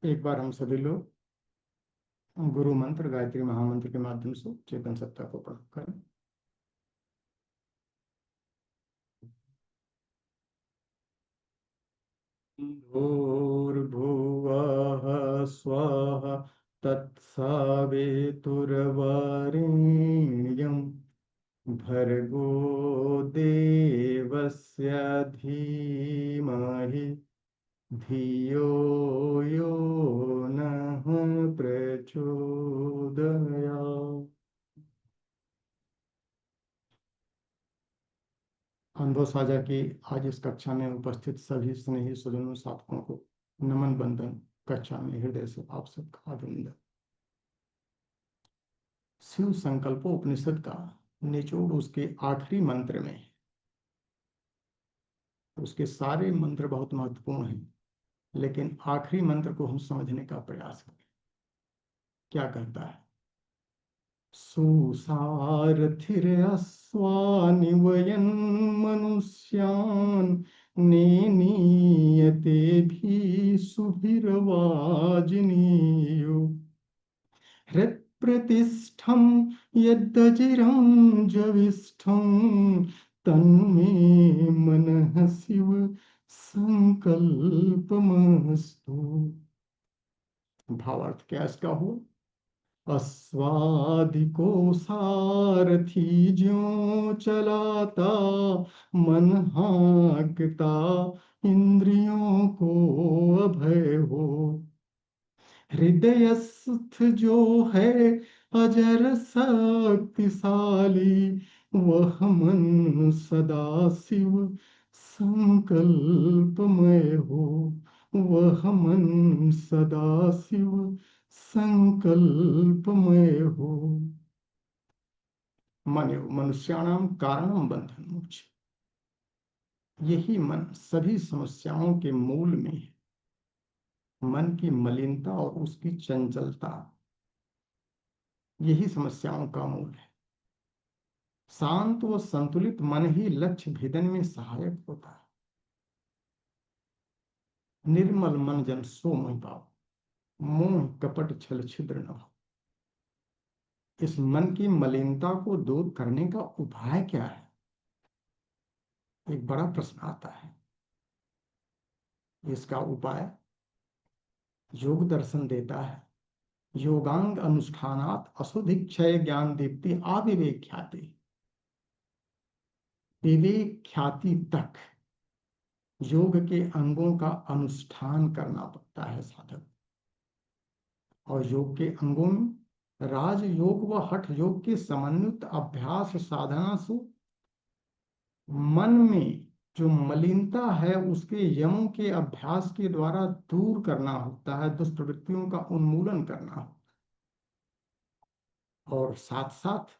एक बार हम सभी लोग गुरु मंत्र गायत्री महामंत्र के माध्यम से चेतन सत्ता को प्राप्त करें। भूर्भुवः स्वः तत्सवितुर्वरेण्यं भर्गो देवस्य धीमहि धियो यो नः प्रचोदयात्। अनुभव साझा की आज इस कक्षा में उपस्थित सभी स्नेही सज्जनों साधकों को नमन बंदन। कक्षा में हृदय से आप सबका अभिनंदन। शिव संकल्पोपनिषद का निचोड़ उसके आखिरी मंत्र में है। उसके सारे मंत्र बहुत महत्वपूर्ण हैं, लेकिन आखिरी मंत्र को हम समझने का प्रयास करें। क्या कहता है? सुसारथिरस्वानिवयन् मनुष्यान् नेनीयते भी सुभिर्वाजिनीयो हृत्प्रतिष्ठं यद्दजिरं जविष्ठं तन्मे मनः शिव संकल्पमस्तु। भावार्थ क्या इसका हो? अस्वादिको सारथी ज्यों चलाता, मन हाँकता इंद्रियों को अभय हो। हृदयस्थ जो है अजर शक्तिशाली, वह मन सदा शिव संकल्पमय हो। वह मन सदा शिव संकल्पमय हो। मन मनुष्याणाम कारणम बंधन मोक्ष। यही मन सभी समस्याओं के मूल में है। मन की मलिनता और उसकी चंचलता, यही समस्याओं का मूल है। शांत व संतुलित मन ही लक्ष्य भेदन में सहायक होता है। निर्मल मन जन सो मोहि पाओ, मोह कपट छल छिद्र न हो। इस मन की मलिनता को दूर करने का उपाय क्या है? एक बड़ा प्रश्न आता है। इसका उपाय योग दर्शन देता है। योगांग अनुष्ठानात अशुद्धि क्षय ज्ञान दीप्ति आविवेक ख्याति। विवेक ख्याति तक योग के अंगों का अनुष्ठान करना पड़ता है साधक। और योग के अंगों में राज योग व हठ योग के समन्वित अभ्यास साधना से मन में जो मलिनता है उसके यमों के अभ्यास के द्वारा दूर करना होता है। दुष्प्रवृत्तियों का उन्मूलन करना होता है। और साथ साथ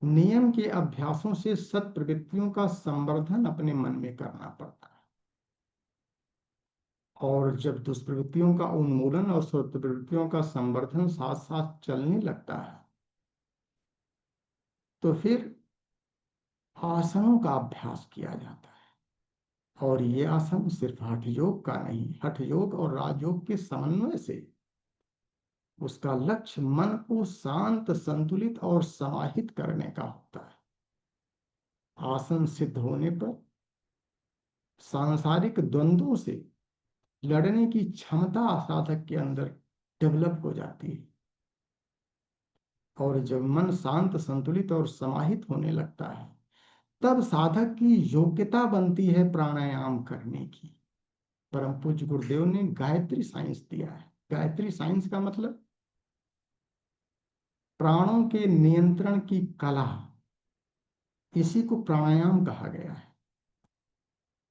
नियम के अभ्यासों से सत प्रवृत्तियों का संवर्धन अपने मन में करना पड़ता है। और जब दुष्प्रवृत्तियों का उन्मूलन और सत प्रवृत्तियों का संवर्धन साथ साथ चलने लगता है, तो फिर आसनों का अभ्यास किया जाता है। और ये आसन सिर्फ हठ योग का नहीं, हठ योग और राजयोग के समन्वय से उसका लक्ष्य मन को शांत, संतुलित और समाहित करने का होता है। आसन सिद्ध होने पर सांसारिक द्वंद्वों से लड़ने की क्षमता साधक के अंदर डेवलप हो जाती है। और जब मन शांत, संतुलित और समाहित होने लगता है, तब साधक की योग्यता बनती है प्राणायाम करने की। परम पूज्य गुरुदेव ने गायत्री साइंस दिया है। गायत्री साइंस का मतलब प्राणों के नियंत्रण की कला। इसी को प्राणायाम कहा गया है।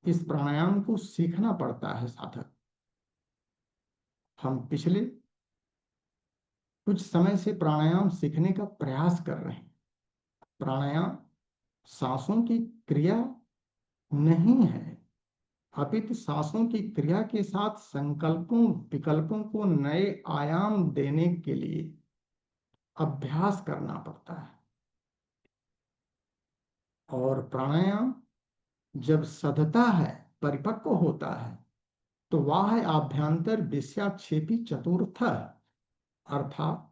इस प्राणायाम को सीखना पड़ता है साधक। हम पिछले कुछ समय से प्राणायाम सीखने का प्रयास कर रहे हैं। प्राणायाम सांसों की क्रिया नहीं है, अपितु सांसों की क्रिया के साथ संकल्पों विकल्पों को नए आयाम देने के लिए अभ्यास करना पड़ता है। और प्राणायाम जब सधता है, परिपक्व होता है, तो वाह आभ्यंतर विषयाक्षेपी चतुर्थ, अर्थात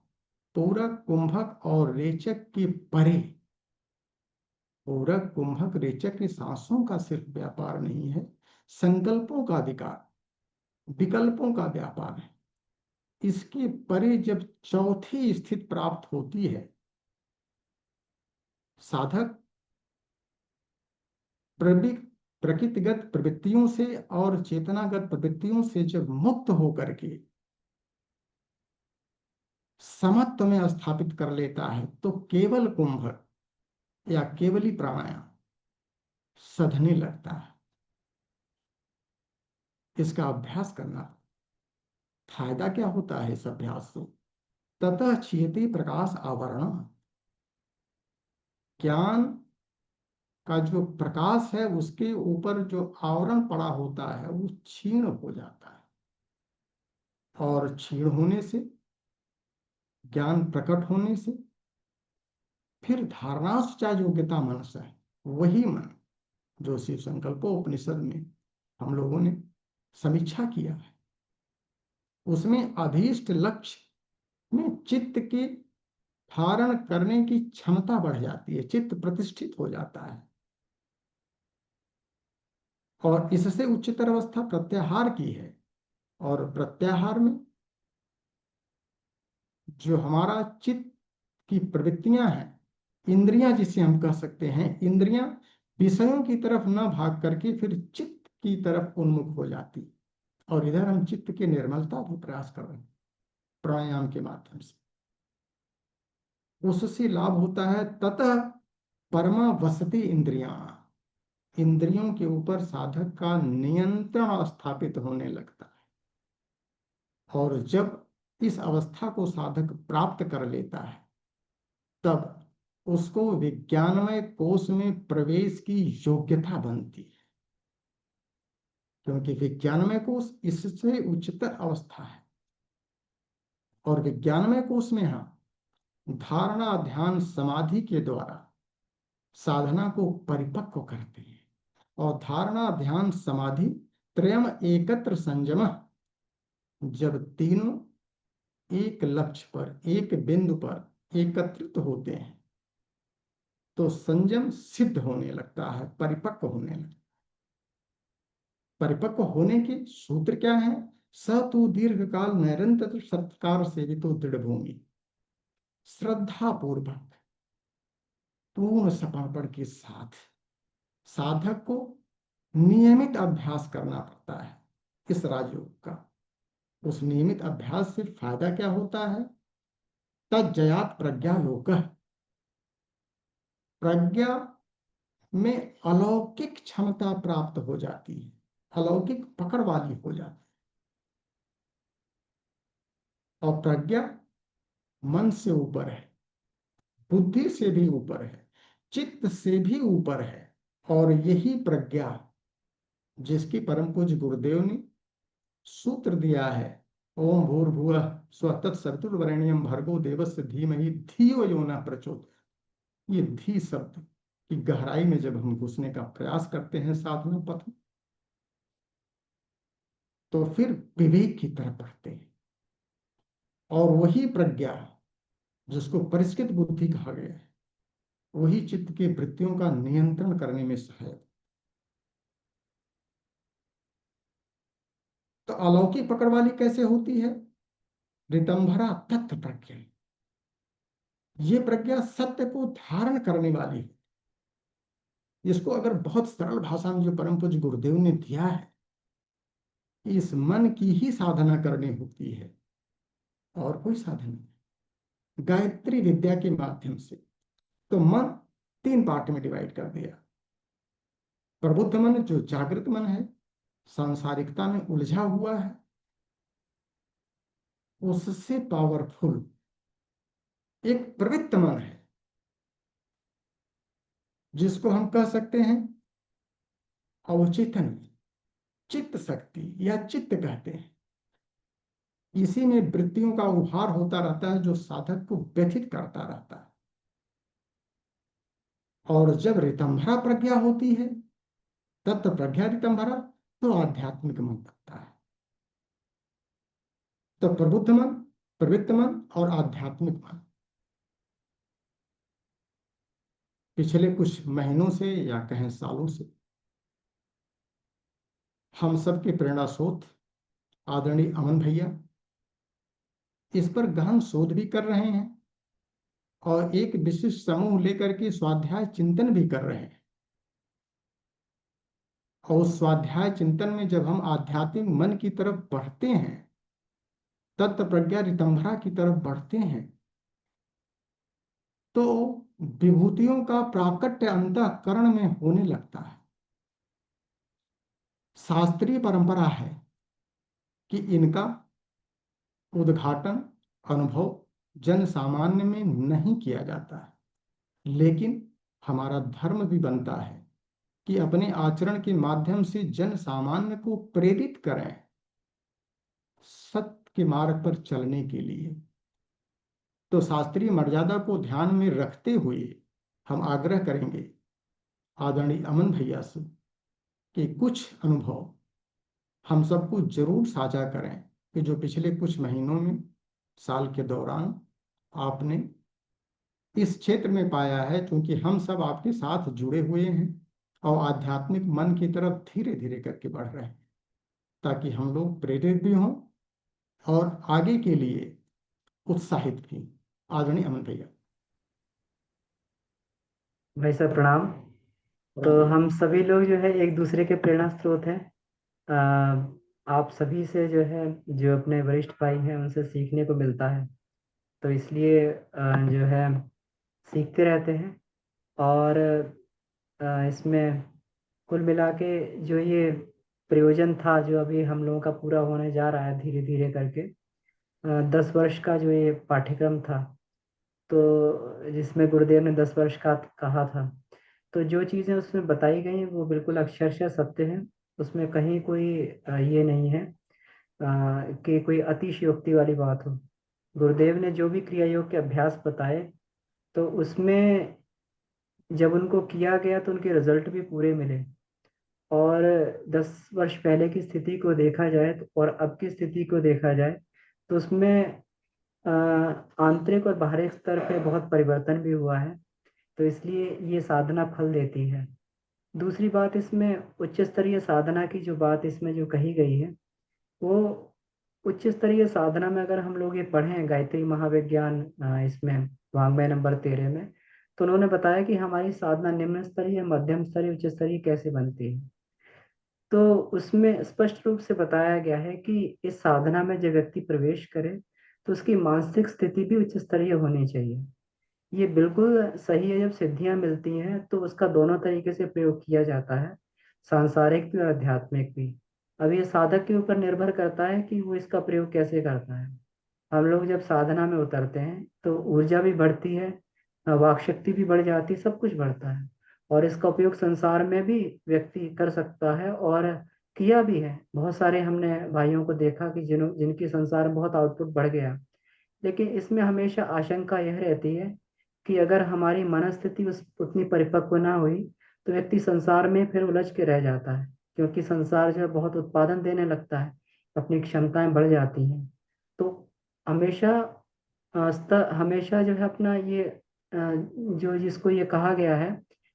पूरक, कुंभक और रेचक के परे। पूरक, कुंभक, रेचक की सांसों का सिर्फ व्यापार नहीं है, संकल्पों का अधिकार, विकल्पों का व्यापार है। इसके परे जब चौथी स्थिति प्राप्त होती है, साधक प्रकृतिगत प्रवृत्तियों से और चेतनागत प्रवृत्तियों से जब मुक्त होकर के समत्व में स्थापित कर लेता है, तो केवल कुंभक या केवली प्राणायाम सधने लगता है। इसका अभ्यास करना, फायदा क्या होता है इस अभ्यास से? ततः क्षीयते प्रकाश आवरण, ज्ञान का जो प्रकाश है उसके ऊपर जो आवरण पड़ा होता है वो क्षीण हो जाता है, और क्षीण होने से, ज्ञान प्रकट होने से, फिर धारणाश्चा योग्यता मनस है, वही मन जो शिव संकल्पोपनिषद में हम लोगों ने समीक्षा किया है, उसमें अभीष्ट लक्ष्य में चित्त के धारण करने की क्षमता बढ़ जाती है, चित्त प्रतिष्ठित हो जाता है, और इससे उच्चतर अवस्था प्रत्याहार की है। और प्रत्याहार में जो हमारा चित्त की प्रवृत्तियां हैं, इंद्रियां जिसे हम कह सकते हैं, इंद्रियां विषयों की तरफ न भाग करके फिर चित्त की तरफ उन्मुख हो जाती, और इधर हम चित्त की निर्मलता को प्रयास कर रहे हैं प्राणायाम के माध्यम से। उससे लाभ होता है, ततः परमा वसति इंद्रियां, इंद्रियों के ऊपर साधक का नियंत्रण स्थापित होने लगता है। और जब इस अवस्था को साधक प्राप्त कर लेता है, तब उसको विज्ञानमय कोश में प्रवेश की योग्यता बनती है, क्योंकि विज्ञानमय कोश इससे उच्चतर अवस्था है। और विज्ञानमय कोश में हम धारणा, ध्यान, समाधि के द्वारा साधना को परिपक्व करते हैं, और धारणा, ध्यान, समाधि त्रयम एकत्र संयम, जब तीनों एक लक्ष्य पर, एक बिंदु पर एकत्रित होते हैं, तो संयम सिद्ध होने लगता है, परिपक्व होने लगता है। परिपक्व होने के सूत्र क्या है? स तू दीर्घ काल निरंतर सत्कार सेवितो दृढ़ भूमि, श्रद्धा पूर्वक पूर्ण समर्पण के साथ साधक को नियमित अभ्यास करना पड़ता है इस राजयोग का। उस नियमित अभ्यास से फायदा क्या होता है? तज्जयात प्रज्ञा लोक, प्रज्ञा में अलौकिक क्षमता प्राप्त हो जाती है, अलौकिक पकड़ वाली हो जाती है। और प्रज्ञा मन से ऊपर है, बुद्धि से भी ऊपर है, चित्त से भी ऊपर है। और यही प्रज्ञा जिसकी परम पूज्य गुरुदेव ने सूत्र दिया है, ओम भूर्भुवः स्वः तत्सवितुर्वरेण्यं भर्गो देवस्य धीमहि धियो यो न प्रचोदयात्। ये धी शब्द की गहराई में जब हम घुसने का प्रयास करते हैं साधना पथ में, तो फिर विवेक की तरफ बढ़ते हैं। और वही प्रज्ञा जिसको परिष्कृत बुद्धि कहा गया है, वही चित्त की वृत्तियों का नियंत्रण करने में सहायक। तो अलौकिक पकड़ वाली कैसे होती है? ऋतंभरा तत्व प्रज्ञा, ये प्रज्ञा सत्य को धारण करने वाली है। इसको अगर बहुत सरल भाषा में जो परम पूज्य गुरुदेव ने दिया है, इस मन की ही साधना करनी होती है, और कोई साधन नहीं। गायत्री विद्या के माध्यम से तो मन 3 पार्ट में डिवाइड कर दिया। प्रबुद्ध मन जो जागृत मन है, सांसारिकता में उलझा हुआ है, उससे पावरफुल एक प्रवृत्त मन है, जिसको हम कह सकते हैं अवचेतन चित्त शक्ति या चित्त कहते हैं। इसी में वृत्तियों का उभार होता रहता है, जो साधक को व्यथित करता रहता है। और जब ऋतंभरा प्रज्ञा होती है, तत्व प्रज्ञा ऋतंभरा, तो आध्यात्मिक मन बनता है। तो प्रबुद्ध मन, प्रवृत्त मन और आध्यात्मिक मन पिछले कुछ महीनों से या कहें सालों से हम सबके प्रेरणा स्रोत आदरणीय अमन भैया इस पर गहन शोध भी कर रहे हैं और एक विशिष्ट समूह लेकर के स्वाध्याय चिंतन भी कर रहे हैं। और उस स्वाध्याय चिंतन में जब हम आध्यात्मिक मन की तरफ बढ़ते हैं, तत्व प्रज्ञा ऋतंभरा की तरफ बढ़ते हैं, तो विभूतियों का प्राकट्य अंतःकरण में होने लगता है। शास्त्रीय परंपरा है कि इनका उद्घाटन अनुभव जन सामान्य में नहीं किया जाता है, लेकिन हमारा धर्म भी बनता है कि अपने आचरण के माध्यम से जन सामान्य को प्रेरित करें सत्य के मार्ग पर चलने के लिए। तो शास्त्रीय मर्यादा को ध्यान में रखते हुए हम आग्रह करेंगे आदरणीय अमन भैया से कि कुछ अनुभव हम सबको जरूर साझा करें कि जो पिछले कुछ महीनों में, साल के दौरान आपने इस क्षेत्र में पाया है, क्योंकि हम सब आपके साथ जुड़े हुए हैं और आध्यात्मिक मन की तरफ धीरे धीरे करके बढ़ रहे हैं, ताकि हम लोग प्रेरित भी हों और आगे के लिए उत्साहित भी। आदरणीय अमन भैया। भाई साहब प्रणाम। तो हम सभी लोग जो है एक दूसरे के प्रेरणा स्रोत हैं। आप सभी से जो है, जो अपने वरिष्ठ भाई हैं, उनसे सीखने को मिलता है। तो इसलिए जो है सीखते रहते हैं। और इसमें कुल मिला के जो ये प्रयोजन था, जो अभी हम लोगों का पूरा होने जा रहा है धीरे धीरे करके, 10 वर्ष का जो ये पाठ्यक्रम था, तो जिसमें गुरुदेव ने 10 वर्ष का कहा था, तो जो चीज़ें उसमें बताई गई हैं वो बिल्कुल अक्षरशः सत्य है। उसमें कहीं कोई ये नहीं है कि कोई अतिशयोक्ति वाली बात हो। गुरुदेव ने जो भी क्रिया योग के अभ्यास बताए, तो उसमें जब उनको किया गया तो उनके रिजल्ट भी पूरे मिले। और 10 वर्ष पहले की स्थिति को देखा जाए और अब की स्थिति को देखा जाए, तो उसमें आंतरिक और बाहरी स्तर पे बहुत परिवर्तन भी हुआ है। तो इसलिए ये साधना फल देती है। दूसरी बात, इसमें उच्च स्तरीय साधना की जो बात इसमें जो कही गई है, वो उच्च स्तरीय साधना में अगर हम लोग ये पढ़ें गायत्री महाविज्ञान, इसमें वाङ्मय नंबर 13 में, तो उन्होंने बताया कि हमारी साधना निम्न स्तरीय, मध्यम स्तरीय, उच्च स्तरीय कैसे बनती है। तो उसमें स्पष्ट रूप से बताया गया है कि इस साधना में जब व्यक्ति प्रवेश करे, तो उसकी मानसिक स्थिति भी उच्च स्तरीय होनी चाहिए। ये बिल्कुल सही है। जब सिद्धियां मिलती हैं तो उसका दोनों तरीके से प्रयोग किया जाता है, सांसारिक भी और आध्यात्मिक भी। अब ये साधक के ऊपर निर्भर करता है कि वो इसका प्रयोग कैसे करता है। हम लोग जब साधना में उतरते हैं तो ऊर्जा भी बढ़ती है, वाक शक्ति भी बढ़ जाती है, सब कुछ बढ़ता है। और इसका उपयोग संसार में भी व्यक्ति कर सकता है और किया भी है। बहुत सारे हमने भाइयों को देखा कि जिनकी संसार में बहुत आउटपुट बढ़ गया। लेकिन इसमें हमेशा आशंका यह रहती है कि अगर हमारी मनस्थिति उस उतनी परिपक्व ना हुई, तो व्यक्ति संसार में फिर उलझ के रह जाता है, क्योंकि संसार जो है बहुत उत्पादन देने लगता है, अपनी क्षमताएं बढ़ जाती हैं। तो हमेशा हमेशा जो है अपना ये जो जिसको ये कहा गया है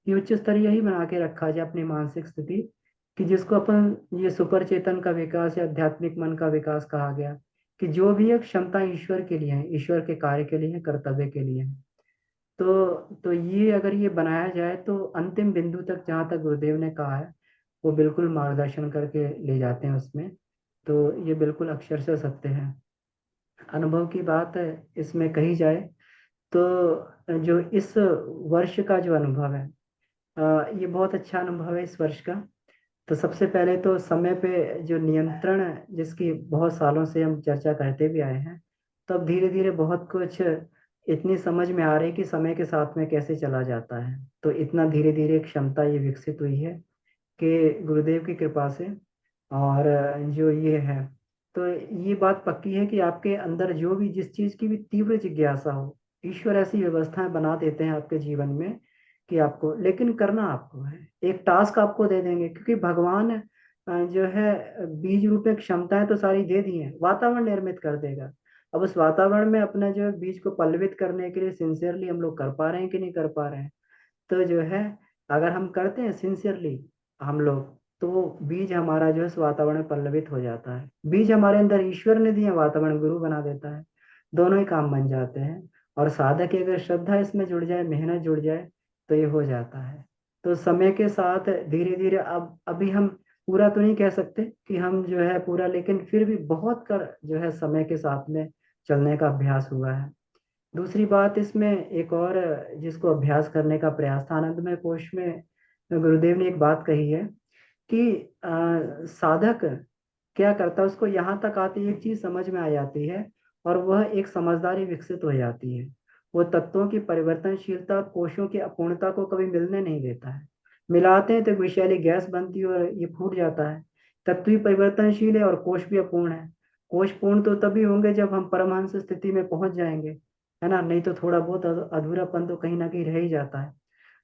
कि उच्च स्तरीय ही बना के रखा जाए अपनी मानसिक स्थिति, कि जिसको अपन ये सुपर चेतन का विकास या आध्यात्मिक मन का विकास कहा गया, कि जो भी एक क्षमता ईश्वर के लिए है, ईश्वर के कार्य के लिए है, कर्तव्य के लिए है। तो ये अगर ये बनाया जाए तो अंतिम बिंदु तक, जहाँ तक गुरुदेव ने कहा है, वो बिल्कुल मार्गदर्शन करके ले जाते हैं उसमें। तो ये बिल्कुल अक्षरशः सत्य है। अनुभव की बात है इसमें कही जाए, तो जो इस वर्ष का जो अनुभव है, ये बहुत अच्छा अनुभव है इस वर्ष का। तो सबसे पहले तो समय पे जो नियंत्रण है, जिसकी बहुत सालों से हम चर्चा करते भी आए हैं, तो अब धीरे धीरे बहुत कुछ इतनी समझ में आ रही है कि समय के साथ में कैसे चला जाता है। तो इतना धीरे धीरे क्षमता ये विकसित हुई है कि गुरुदेव की कृपा से। और जो ये है, तो ये बात पक्की है कि आपके अंदर जो भी जिस चीज की भी तीव्र जिज्ञासा हो, ईश्वर ऐसी व्यवस्थाएं बना देते हैं आपके जीवन में कि आपको, लेकिन करना आपको है। एक टास्क आपको दे देंगे, क्योंकि भगवान जो है बीज रूप में क्षमताएं तो सारी दे दी हैं, वातावरण निर्मित कर देगा। अब उस वातावरण में अपना जो है बीज को पल्लवित करने के लिए सिंसियरली हम लोग कर पा रहे हैं कि नहीं कर पा रहे हैं। तो जो है अगर हम करते हैं सिंसियरली हम लोग, तो वो बीज हमारा जो है इस वातावरण में पल्लवित हो जाता है। बीज हमारे अंदर ईश्वर ने दिया, वातावरण गुरु बना देता है, दोनों ही काम बन जाते हैं। और साधक की अगर श्रद्धा इसमें जुड़ जाए, मेहनत जुड़ जाए, तो ये हो जाता है। तो समय के साथ धीरे धीरे, अब अभी हम पूरा तो नहीं कह सकते कि हम जो है पूरा, लेकिन फिर भी बहुत कर जो है समय के साथ में चलने का अभ्यास हुआ है। दूसरी बात इसमें एक और, जिसको अभ्यास करने का प्रयास था, आनंदमय कोश में गुरुदेव ने एक बात कही है कि साधक क्या करता है, उसको यहाँ तक आती एक चीज समझ में आ जाती है, और वह एक समझदारी विकसित हो जाती है। वो तत्वों की परिवर्तनशीलता और कोशों की अपूर्णता को कभी मिलने नहीं देता है। मिलाते हैं तो एक विषैली गैस बनती है और ये फूट जाता है। तत्व भी परिवर्तनशील है और कोश भी अपूर्ण है। कोश पूर्ण तो तभी होंगे जब हम परमहंस स्थिति में पहुंच जाएंगे, है ना, नहीं तो थोड़ा बहुत अधूरापन तो कहीं ना कहीं रह ही जाता है।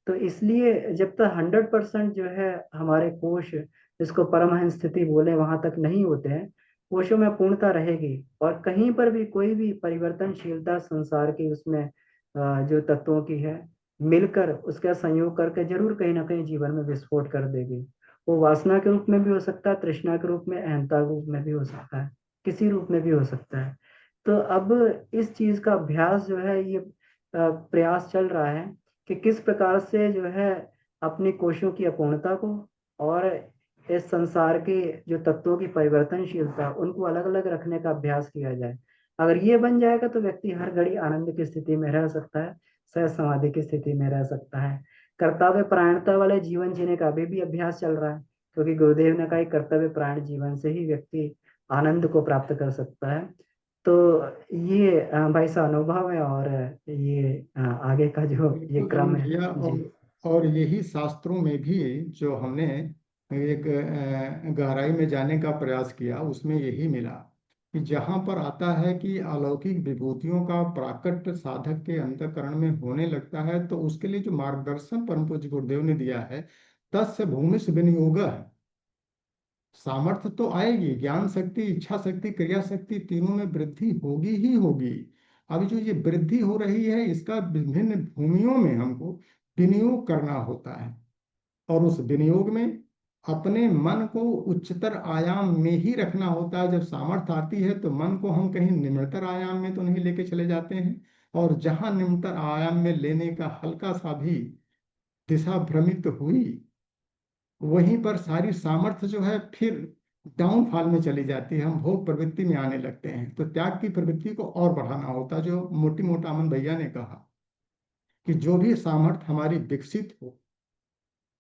तो इसलिए जब तक 100% जो है हमारे कोश, जिसको परमहंस स्थिति बोले, वहां तक नहीं होते हैं, कोशों में पूर्णता रहेगी। और कहीं पर भी कोई भी परिवर्तनशीलता संसार की उसमें जो तत्वों की है, मिलकर उसका संयोग करके जरूर कहीं ना कहीं जीवन में विस्फोट कर देगी। वो वासना के रूप में भी हो सकता है, तृष्णा के रूप में, अहंता के रूप में भी हो सकता है, किसी रूप में भी हो सकता है। तो अब इस चीज का अभ्यास जो है, ये प्रयास चल रहा है कि किस प्रकार से जो है अपनी कोशियों की अपूर्णता को और इस संसार के जो तत्वों की परिवर्तनशीलता, उनको अलग अलग रखने का अभ्यास किया जाए। अगर ये बन जाएगा तो व्यक्ति हर घड़ी आनंद की स्थिति में रह सकता है, सहज समाधि की स्थिति में रह सकता है। कर्तव्य परायणता वाले जीवन जीने का अभी भी अभ्यास चल रहा है, क्योंकि गुरुदेव ने कहा कि कर्तव्य परायण जीवन से ही व्यक्ति आनंद को प्राप्त कर सकता है। तो ये भाई सा अनुभव है, और ये आगे का जो ये बिल्कुल क्रम जरूर है। भैया। जी। और यही शास्त्रों में भी जो हमने एक गहराई में जाने का प्रयास किया, उसमें यही मिला कि जहाँ पर आता है कि अलौकिक विभूतियों का प्राकट्य साधक के अंतःकरण में होने लगता है, तो उसके लिए जो मार्गदर्शन परम पूज्य गुरुदेव ने दिया है, तस्य भूमिश विनियोग, सामर्थ्य तो आएगी, ज्ञान शक्ति, इच्छा शक्ति, क्रिया शक्ति, तीनों में वृद्धि होगी ही होगी। अभी जो ये वृद्धि हो रही है, इसका विभिन्न भूमियों में हमको विनियोग करना होता है। और उस विनियोग में अपने मन को उच्चतर आयाम में ही रखना होता है। जब सामर्थ्य आती है तो मन को हम कहीं निम्नतर आयाम में तो नहीं लेके चले जाते हैं, और जहां निम्नतर आयाम में लेने का हल्का सा भी दिशा भ्रमित हुई, वहीं पर सारी सामर्थ्य जो है फिर डाउनफॉल में चली जाती है, हम भोग प्रवृत्ति में आने लगते हैं। तो त्याग की प्रवृत्ति को और बढ़ाना होता है, जो मोटी मोटा अमन भैया ने कहा कि जो भी सामर्थ्य हमारी विकसित हो,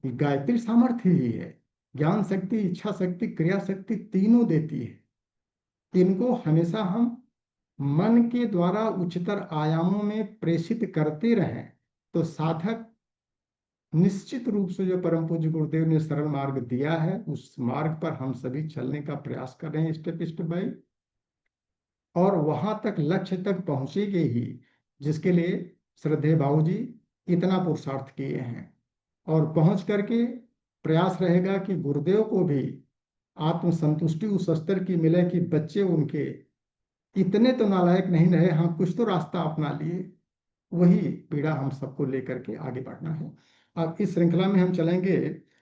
ये गायत्री सामर्थ्य ही है। ज्ञान शक्ति, इच्छा शक्ति, क्रिया शक्ति तीनों देती है। इनको हमेशा हम मन के द्वारा उच्चतर आयामों में प्रेषित करते रहें, तो साधक निश्चित रूप से जो परम पूज्य गुरुदेव ने सरल मार्ग दिया है, उस मार्ग पर हम सभी चलने का प्रयास कर रहे हैं, स्टेप स्टेप बाय। और वहां तक, लक्ष्य तक पहुंचेंगे ही, जिसके लिए श्रद्धेय बाबू जी इतना पुरुषार्थ किए हैं। और पहुंच करके प्रयास रहेगा कि गुरुदेव को भी आत्मसंतुष्टि उस स्तर की मिले कि बच्चे उनके इतने तो नालायक नहीं रहे, हाँ कुछ तो रास्ता अपना लिए। वही पीड़ा हम सबको लेकर के आगे बढ़ना है। अब इस श्रृंखला में हम चलेंगे।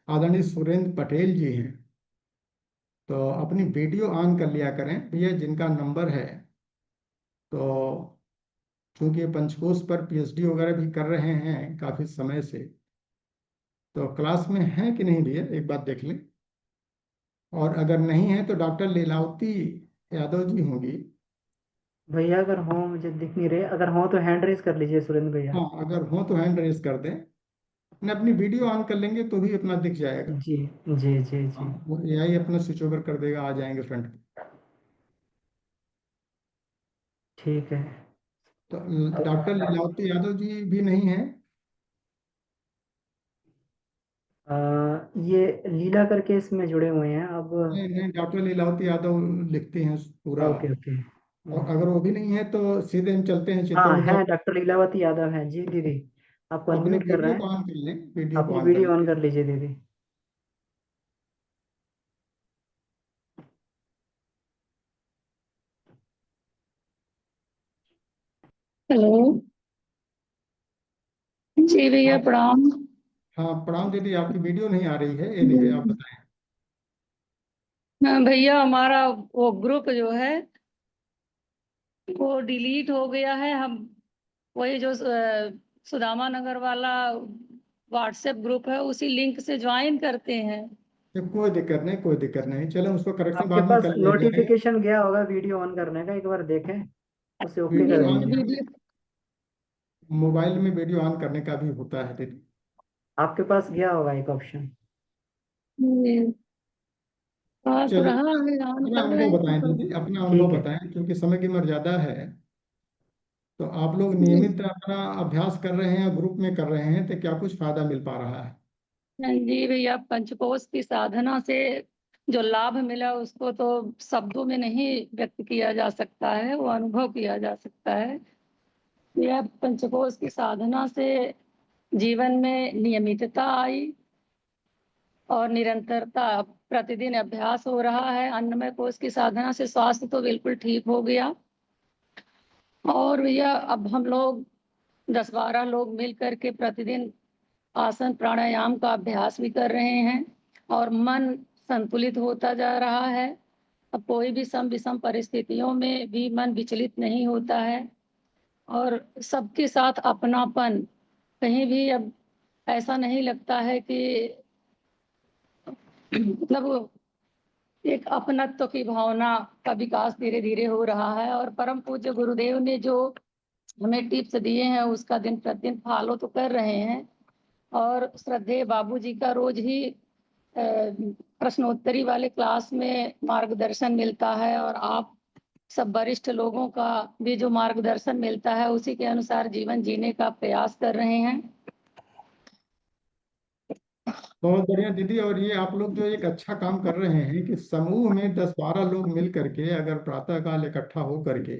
आदरणीय सुरेंद्र पटेल जी हैं, तो अपनी वीडियो ऑन कर लिया करें भैया, जिनका नंबर है। तो चूंकि ये पंचकोश पर पीएचडी वगैरह भी कर रहे हैं काफी समय से, तो क्लास में हैं कि नहीं भैया, एक बात देख लें। और अगर नहीं है तो डॉक्टर लीलावती यादव जी होंगी। भैया अगर हो, मुझे दिख नहीं रहे, अगर हो तो हैंड रेज कर लीजिए सुरेंद्र भैया। हाँ, अगर हो तो हैंड रेज कर दें। अपने अपनी वीडियो ऑन कर लेंगे तो भी अपना दिख जाएगा। जी जी जी हाँ, जी। वो एआई अपना स्विच ओवर कर देगा, आ जाएंगे फ्रंट पे। ठीक है। तो डॉक्टर लीलावती यादव जी भी नहीं है। ये लीला करके इसमें जुड़े हुए हैं अब। नहीं नहीं, डॉक्टर लीलावती यादव लिखते हैं पूरा। Okay okay. और अगर वो भी नहीं है तो सीधे हम चलते हैं हाँ चित्तौड़गढ़। है, डॉक्टर लीलावती यादव है जी दीदी। आपको अपने अनम्यूट कर रहे वीडियो को हैं। ऑन कर लें, वीडियो को अपनी ऑन कर वीडियो लें। ऑन कर लीजिए दीदी। हेलो जी भैया, आप प्रणाम। हाँ, प्रणाम दीदी। आपकी वीडियो नहीं आ रही है, ये लीजिए आप बताएं। हाँ भैया, हमारा वो ग्रुप जो है वो डिलीट हो गया है। हम वही जो सुदामा नगर वाला व्हाट्सएप ग्रुप है उसी लिंक से ज्वाइन करते हैं। तो कोई दिक्कत नहीं, कोई दिक्कत नहीं, चलो उसको करेक्शन आपके बाद में पास कर लिया जाएगा। नोटिफिकेशन गया होगा वीडियो ऑन करने का, एक बार देखें, उसे ओके वीडियो कर ऑन दीजिए। वीडियो मोबाइल में वीडियो ऑन करने का भी होता है दीदी। आपके पास गया होगा एक ऑप्शन। आ तो चलिए, रहा है, ऑन अपना कर रहे अनुभव हैं बताएं तो। दीदी, अपना ठीक अनुभव है। बताएं, क्योंकि समय की मर्यादा है। तो आप लोग जी नियमित अपना अभ्यास कर रहे हैं, ग्रुप में कर रहे हैं, तो क्या कुछ फायदा मिल पा रहा है? नहीं जी भैया, पंचकोश की साधना से जो लाभ मिला उसको तो शब्दों में नहीं व्यक्त किया जा सकता है, वो अनुभव किया जा सकता है। यह पंचकोश की साधना से जीवन में नियमितता आई और निरंतरता। प्रतिदिन अभ्यास हो रहा है। अन्नमय कोश की साधना से स्वास्थ्य तो बिल्कुल ठीक हो गया। और भैया अब हम लोग 10-12 लोग मिल करके प्रतिदिन आसन प्राणायाम का अभ्यास भी कर रहे हैं और मन संतुलित होता जा रहा है। अब कोई भी सम विषम परिस्थितियों में भी मन विचलित नहीं होता है और सबके साथ अपनापन, कहीं भी अब ऐसा नहीं लगता है कि मतलब एक अपनत्व की भावना का विकास धीरे धीरे हो रहा है। और परम पूज्य गुरुदेव ने जो हमें टिप्स दिए हैं उसका दिन प्रतिदिन फॉलो तो कर रहे हैं। और श्रद्धेय बाबूजी का रोज ही प्रश्नोत्तरी वाले क्लास में मार्गदर्शन मिलता है और आप सब वरिष्ठ लोगों का भी जो मार्गदर्शन मिलता है उसी के अनुसार जीवन जीने का प्रयास कर रहे हैं। बहुत बढ़िया दीदी। और ये आप लोग जो एक अच्छा काम कर रहे हैं कि समूह में 10-12 लोग मिल करके अगर प्रातःकाल इकट्ठा हो करके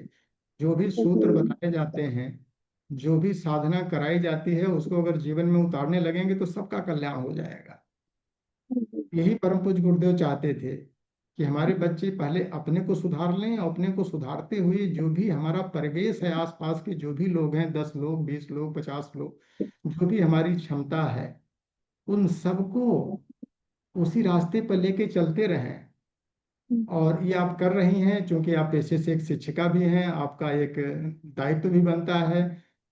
जो भी सूत्र बताए जाते हैं, जो भी साधना कराई जाती है, उसको अगर जीवन में उतारने लगेंगे तो सबका कल्याण हो जाएगा। यही परम पूज्य गुरुदेव चाहते थे कि हमारे बच्चे पहले अपने को सुधार लें, और अपने को सुधारते हुए जो भी हमारा परिवेश है, आसपास के जो भी लोग हैं, 10 लोग, 20 लोग, 50 लोग, जो भी हमारी क्षमता है, उन सबको उसी रास्ते पर लेके चलते रहें। और ये आप कर रही हैं, क्योंकि आप पेशे से एक शिक्षिका भी हैं, आपका एक दायित्व भी बनता है।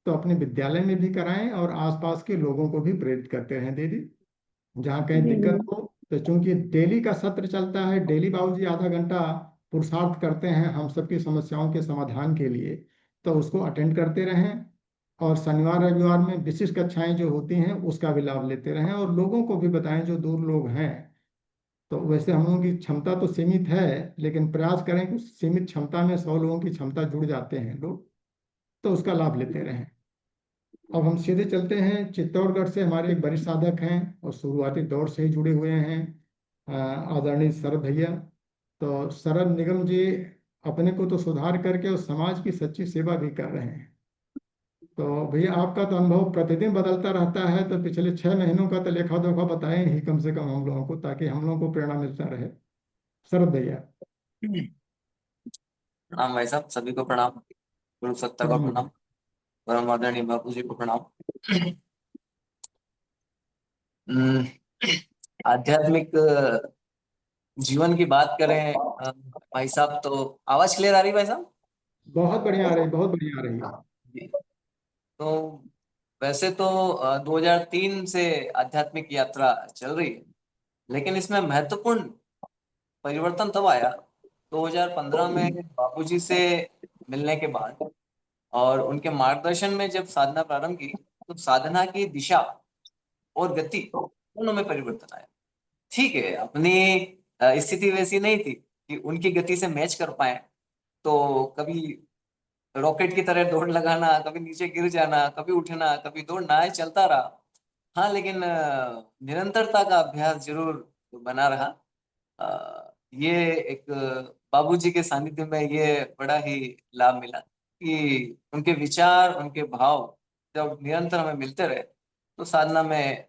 तो अपने विद्यालय में भी कराएं और आसपास के लोगों को भी प्रेरित करते रहें दीदी। जहाँ कहीं दिक्कत हो, तो चूंकि डेली का सत्र चलता है, डेली बाबूजी आधा घंटा पुरुषार्थ करते हैं हम सबकी समस्याओं के समाधान के लिए, तो उसको अटेंड करते रहें। और शनिवार रविवार में विशिष्ट कक्षाएं जो होती हैं उसका भी लाभ लेते रहें, और लोगों को भी बताएं जो दूर लोग हैं। तो वैसे हम लोगों की क्षमता तो सीमित है, लेकिन प्रयास करें कि उस सीमित क्षमता में 100 लोगों की क्षमता जुड़ जाते हैं लोग, तो उसका लाभ लेते रहें। अब हम सीधे चलते हैं चित्तौड़गढ़ से। हमारे एक वरिष्ठ साधक हैं और शुरुआती दौर से ही जुड़े हुए हैं, आदरणीय शरद भैया। तो शरद निगम जी अपने को तो सुधार करके और समाज की सच्ची सेवा भी कर रहे हैं। तो भैया आपका तो अनुभव प्रतिदिन बदलता रहता है, तो पिछले 6 महीनों का तो लेखा जोखा बताएं ही कम से कम हम लोगों को, ताकि हम लोगों को प्रेरणा मिलता रहे। शरद भैया। प्रणाम भाई साहब, सभी को प्रणाम। गुरु सत्ता का प्रणाम। प्रणाम। परम आदरणीय बापू जी को प्रणाम। हम्म, आध्यात्मिक जीवन की बात करें भाई साहब, तो आवाज क्लियर आ रही है भाई साहब? बहुत बढ़िया आ रही, बहुत बढ़िया आ रही है। जी। तो वैसे तो 2003 से आध्यात्मिक यात्रा चल रही है, लेकिन इसमें महत्वपूर्ण परिवर्तन तब आया 2015 में बापूजी से मिलने के बाद। और उनके मार्गदर्शन में जब साधना प्रारंभ की, तो साधना की दिशा और गति दोनों में परिवर्तन आया। ठीक है, अपनी स्थिति वैसी नहीं थी कि उनकी गति से मैच कर पाए। तो कभी रॉकेट की तरह दौड़ लगाना, कभी नीचे गिर जाना, कभी उठना, कभी दौड़ना, ये चलता रहा। हाँ, लेकिन निरंतरता का अभ्यास जरूर बना रहा। ये एक बाबूजी के सानिध्य में ये बड़ा ही लाभ मिला कि उनके विचार, उनके भाव जब निरंतर हमें मिलते रहे, तो साधना में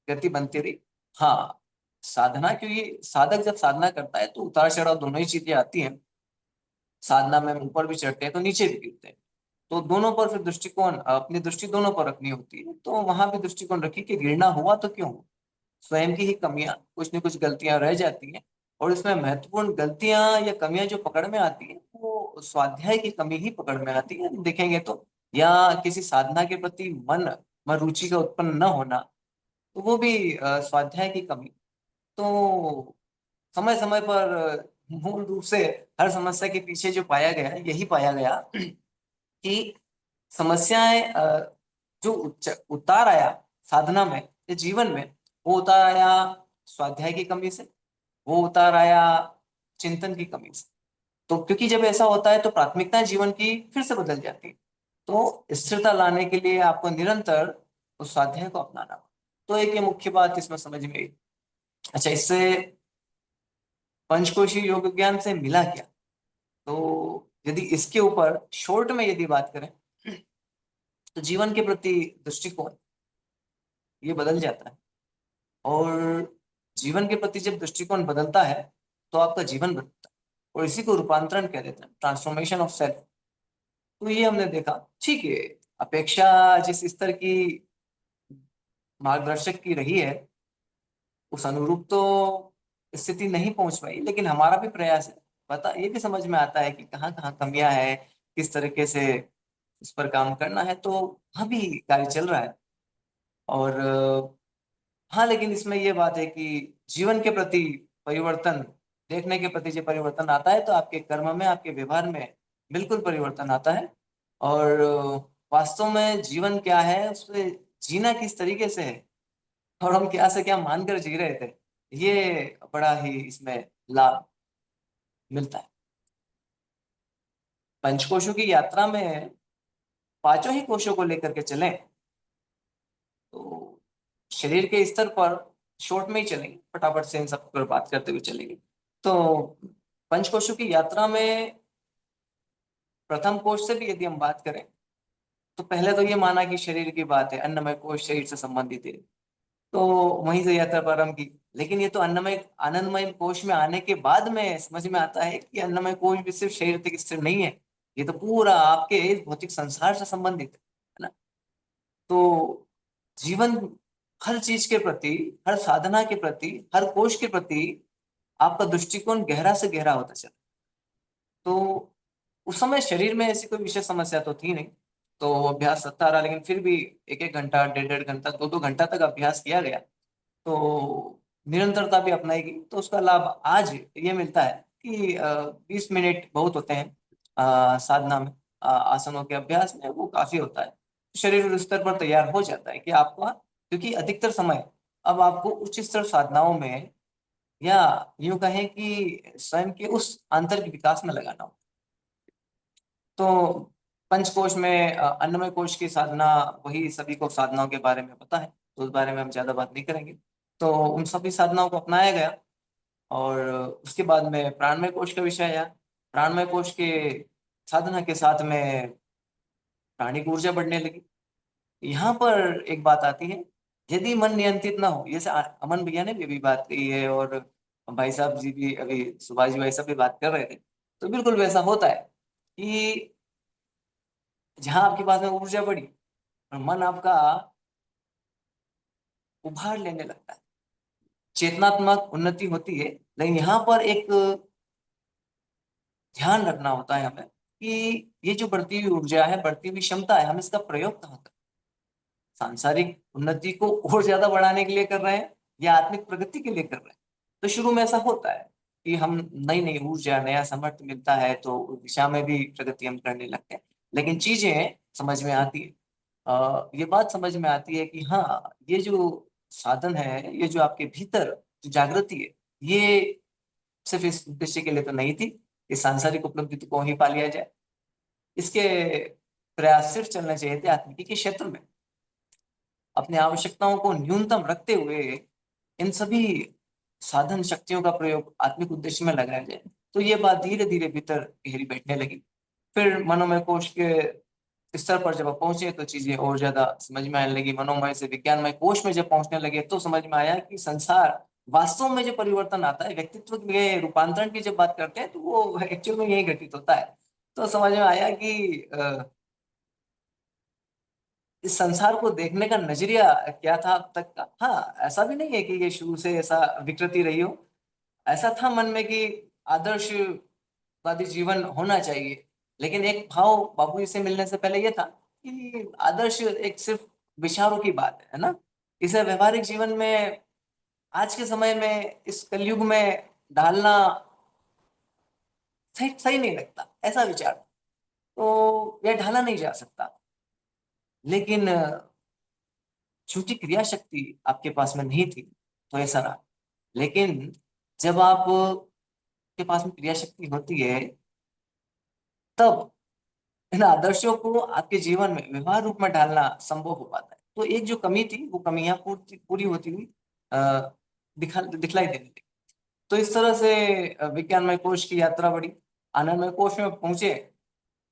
गति बनती रही। हाँ, साधना, क्योंकि साधक जब साधना करता है तो उतार चढ़ाव दोनों ही चीजें आती हैं। साधना में हम ऊपर भी चढ़ते हैं तो नीचे भी गिरते हैं। तो दोनों पर फिर दृष्टिकोण, अपनी दृष्टि दोनों पर रखनी होती है। तो वहां भी दृष्टिकोण रखी कि गिरना हुआ तो क्यों हुआ, स्वयं की ही कमियां, कुछ न कुछ गलतियां रह जाती हैं। और इसमें महत्वपूर्ण गलतियां या कमियां जो पकड़ में आती है वो स्वाध्याय की कमी ही पकड़ में आती है, देखेंगे तो। या किसी साधना के प्रति मन में रुचि का उत्पन्न न होना, तो वो भी स्वाध्याय की कमी। तो समय समय पर मूल रूप से हर समस्या के पीछे जो पाया गया, यही पाया गया कि समस्याएं जो उतार आया साधना में या जीवन में, वो उतार आया स्वाध्याय की कमी से, वो उतार आया चिंतन की कमी से। तो क्योंकि जब ऐसा होता है तो प्राथमिकताएं जीवन की फिर से बदल जाती है। तो स्थिरता लाने के लिए आपको निरंतर उस स्वाध्याय को अपनाना होगा। तो एक ये मुख्य बात इसमें समझ में आई। अच्छा, इससे पंचकोशी योग ज्ञान से मिला क्या? तो यदि इसके ऊपर शॉर्ट में यदि बात करें तो जीवन के प्रति दृष्टिकोण ये बदल जाता है। और जीवन के प्रति जब दृष्टिकोण बदलता है तो आपका जीवन बदलता है, और इसी को रूपांतरण कह देते हैं, ट्रांसफॉर्मेशन ऑफ सेल्फ। तो ये हमने देखा, ठीक है, अपेक्षा जिस स्तर की मार्गदर्शक की रही है उस अनुरूप तो स्थिति नहीं पहुंच पाई, लेकिन हमारा भी प्रयास है। पता ये भी समझ में आता है कि कहाँ कहाँ कमियां है, किस तरीके से इस पर काम करना है। तो वहाँ भी कार्य चल रहा है। और हाँ, लेकिन इसमें ये बात है कि जीवन के प्रति परिवर्तन, देखने के प्रति जो परिवर्तन आता है तो आपके कर्म में, आपके व्यवहार में बिल्कुल परिवर्तन आता है। और वास्तव में जीवन क्या है, उसमें जीना किस तरीके से है, और हम क्या से क्या मानकर जी रहे थे, ये बड़ा ही इसमें लाभ मिलता है। पंचकोशों की यात्रा में पांचों ही कोशों को लेकर के चलें तो शरीर के स्तर पर शॉर्ट में ही चलेंगे, फटाफट से इन सब पर बात करते हुए चलेंगे। तो पंचकोशों की यात्रा में प्रथम कोश से भी यदि हम बात करें तो पहले तो ये माना कि शरीर की बात है, अन्नमय कोश शरीर से संबंधित है, तो वहीं से यात्रा प्रारंभ की। लेकिन ये तो अन्नमय आनंदमय कोश में आने के बाद में समझ में आता है कि अन्नमय कोश भी सिर्फ शरीर तक स्थिर नहीं है, ये तो पूरा आपके इस भौतिक संसार से संबंधित है ना। तो जीवन, हर चीज के प्रति, हर साधना के प्रति, हर कोश के प्रति आपका दृष्टिकोण गहरा से गहरा होता चला। तो उस समय शरीर में ऐसी कोई विशेष समस्या तो थी नहीं, तो अभ्यास चलता रहा। लेकिन फिर भी एक एक घंटा, डेढ़ डेढ़ घंटा, दो दो घंटा तक अभ्यास किया गया, तो निरंतरता भी अपनाई गई। तो उसका लाभ आज ये मिलता है कि 20 मिनट बहुत होते हैं साधना में, आसनों के अभ्यास में वो काफी होता है। शरीर उस स्तर पर तैयार हो जाता है कि आपका, क्योंकि अधिकतर समय अब आपको उच्च स्तर साधनाओं में, या यूं कहें कि स्वयं के उस आंतरिक विकास में लगाना हो। तो पंचकोश में अन्नमय कोश की साधना, वही सभी को साधनाओं के बारे में पता है, तो उस बारे में हम ज्यादा बात नहीं करेंगे। तो उन सभी साधनाओं को अपनाया गया, और उसके बाद में प्राणमय कोश का विषय आया। प्राणमय कोश के साधना के साथ में प्राणिक ऊर्जा बढ़ने लगी। यहाँ पर एक बात आती है, यदि मन नियंत्रित ना हो, जैसे अमन भैया ने भी अभी बात कही है, और भाई साहब जी भी अभी, सुभाष जी भाई साहब भी बात कर रहे थे, तो बिल्कुल वैसा होता है कि जहां आपके पास में ऊर्जा बढ़ी और मन आपका उभार लेने लगता है, चेतनात्मक उन्नति होती है। लेकिन यहाँ पर एक ध्यान रखना होता है हमें कि ये जो बढ़ती हुई ऊर्जा है, बढ़ती हुई क्षमता है, हम इसका प्रयोग कहाँ करें। सांसारिक उन्नति को और ज्यादा बढ़ाने के लिए कर रहे हैं या आत्मिक प्रगति के लिए कर रहे हैं? तो शुरू में ऐसा होता है कि हम नई नई ऊर्जा, नया सामर्थ्य मिलता है तो उस दिशा में भी प्रगति हम करने लगते हैं। लेकिन चीजें समझ में आती है, ये बात समझ में आती है कि हाँ, ये जो साधन है, ये जो आपके भीतर जो जागृति है, ये सिर्फ इस उद्देश्य के लिए तो नहीं थी कि सांसारिक उपलब्धि को ही पा लिया जाए। इसके प्रयास सिर्फ चलने चाहिए थे आत्मिकी के क्षेत्र में, अपनी आवश्यकताओं को न्यूनतम रखते हुए इन सभी साधन शक्तियों का प्रयोग आत्मिक उद्देश्य में लगाया जाए। तो ये बात धीरे धीरे भीतर गहरी बैठने लगी। फिर मनोमय कोश के स्तर पर जब पहुंचे तो चीजें और ज्यादा समझ में आने लगी। मनोमय से विज्ञानमय कोश में जब पहुंचने लगे तो समझ में आया कि संसार वास्तव में जो परिवर्तन आता है, व्यक्तित्व के रूपांतरण की जब बात करते हैं तो वो एक्चुअल में यही घटित होता है। तो समझ में आया कि इस संसार को देखने का नजरिया क्या था अब तक का। हाँ, ऐसा भी नहीं है कि ये शुरू से ऐसा विकृति रही हो। ऐसा था मन में कि आदर्शवादी जीवन होना चाहिए, लेकिन एक भाव बाबूजी से मिलने से पहले ये था कि आदर्श एक सिर्फ विचारों की बात है ना। इसे व्यवहारिक जीवन में आज के समय में इस कलयुग में ढालना सही सही नहीं लगता, ऐसा विचार। तो यह ढाला नहीं जा सकता। लेकिन चूंकि क्रिया शक्ति आपके पास में नहीं थी तो ऐसा रहा। लेकिन जब आप के पास में क्रिया शक्ति होती है, तब इन आदर्शों को आपके जीवन में व्यवहार रूप में डालना संभव हो पाता है। तो एक जो कमी थी, वो कमी यहाँ पूरी होती हुई दिखलाई देने लगी। तो इस तरह से विज्ञानमय कोश की यात्रा बढ़ी। आनंदमय कोश में पहुंचे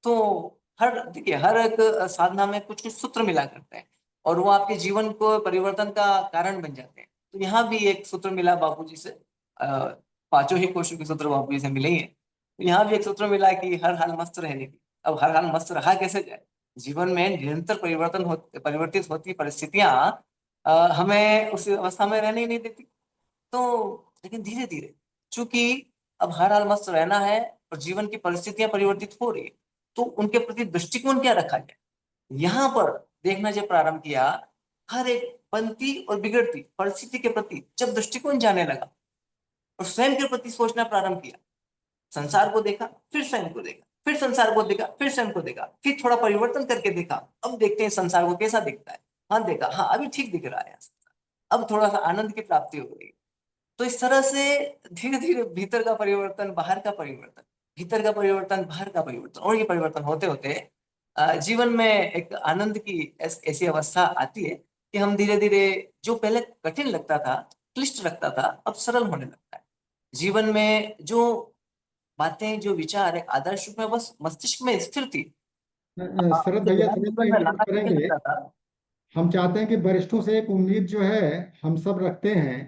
तो देखिए, हर एक साधना में कुछ कुछ सूत्र मिला करते हैं और वो आपके जीवन को परिवर्तन का कारण बन जाते हैं। तो यहाँ भी एक सूत्र मिला बापूजी से, पांचों ही कोशों के सूत्र बापूजी से मिले ही हैं। तो यहाँ भी एक सूत्र मिला कि हर हाल मस्त रहने की। अब हर हाल मस्त रहा कैसे जाए? जीवन में निरंतर परिवर्तित होती परिस्थितियां हमें उस अवस्था में रहने ही नहीं देती। तो लेकिन धीरे धीरे, चूंकि अब हर हाल मस्त रहना है और जीवन की परिस्थितियां परिवर्तित हो रही है, तो उनके प्रति दृष्टिकोण क्या रखा जाए, यहाँ पर देखना जब प्रारंभ किया, हर एक बनती और बिगड़ती परिस्थिति के प्रति जब दृष्टिकोण जाने लगा और स्वयं के प्रति सोचना प्रारंभ किया, संसार को देखा, फिर स्वयं को देखा, फिर संसार को देखा, फिर स्वयं को देखा, फिर थोड़ा परिवर्तन करके देखा, अब देखते हैं संसार को कैसा दिखता है। हाँ देखा, हाँ अभी ठीक दिख रहा है, अब थोड़ा सा आनंद की प्राप्ति हो रही है। तो इस तरह से धीरे धीरे भीतर का परिवर्तन, बाहर का परिवर्तन, भीतर का परिवर्तन, बाहर का परिवर्तन, और ये परिवर्तन होते होते जीवन में एक आनंद की ऐसी अवस्था आती है कि हम धीरे धीरे, जो पहले कठिन लगता था, क्लिष्ट लगता था, अब सरल होने लगता है। जीवन में जो बातें, जो विचार है, आदर्श रूप में बस मस्तिष्क में स्थिर थी, शरद उसे भैया थोड़ा दैनिक सा जीवन में इंटरप्ट लाना कठिन करेंगे। लगता था। हम चाहते हैं कि वरिष्ठों से एक उम्मीद जो है हम सब रखते हैं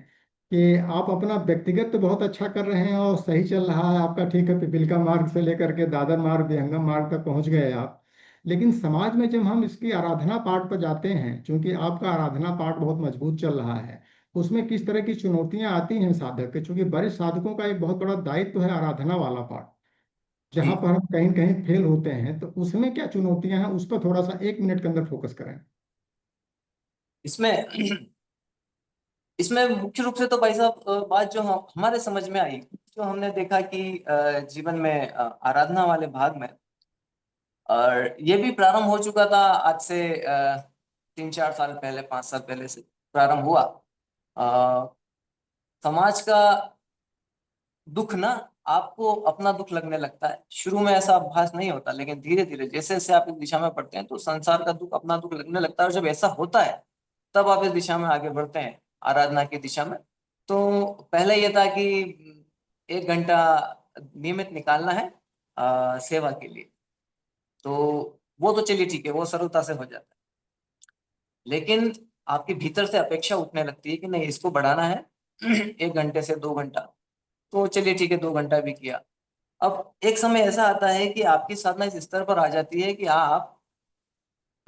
कि आप अपना व्यक्तिगत तो बहुत अच्छा कर रहे हैं और सही चल रहा है आपका, ठीक है, पिपीलिका मार्ग से लेकर के दादर मार्ग, विहंगम मार्ग तक पहुंच गए आप। लेकिन समाज में जब हम इसकी आराधना पाठ पर जाते हैं, क्योंकि आपका आराधना पाठ बहुत मजबूत चल रहा है, उसमें किस तरह की चुनौतियां आती हैं साधक के, क्योंकि वरिष्ठ साधकों का एक बहुत बड़ा दायित्व है आराधना वाला पाठ, जहां जी, पर हम कहीं कहीं फेल होते हैं, तो उसमें क्या चुनौतियां हैं उस पर थोड़ा सा 1 मिनट के अंदर फोकस करें। इसमें इसमें मुख्य रूप से तो भाई साहब, बात जो हमारे समझ में आई, जो हमने देखा कि जीवन में आराधना वाले भाग में, और ये भी प्रारंभ हो चुका था आज से 3-4 साल पहले, 5 साल पहले से प्रारंभ हुआ। अ, समाज का दुख ना आपको अपना दुख लगने लगता है। शुरू में ऐसा आभास नहीं होता, लेकिन धीरे धीरे जैसे जैसे आप इस दिशा में बढ़ते हैं तो संसार का दुख अपना दुख लगने लगता है। और जब ऐसा होता है, तब आप इस दिशा में आगे बढ़ते हैं, आराधना की दिशा में। तो पहले ये था कि 1 घंटा नियमित निकालना है सेवा के लिए। तो वो तो चलिए ठीक है, वो सरलता से हो जाता है। लेकिन आपके भीतर से अपेक्षा उठने लगती है कि नहीं, इसको बढ़ाना है 1 घंटे से 2 घंटा। तो चलिए ठीक है, 2 घंटा भी किया। अब एक समय ऐसा आता है कि आपकी साधना इस स्तर पर आ जाती है कि आप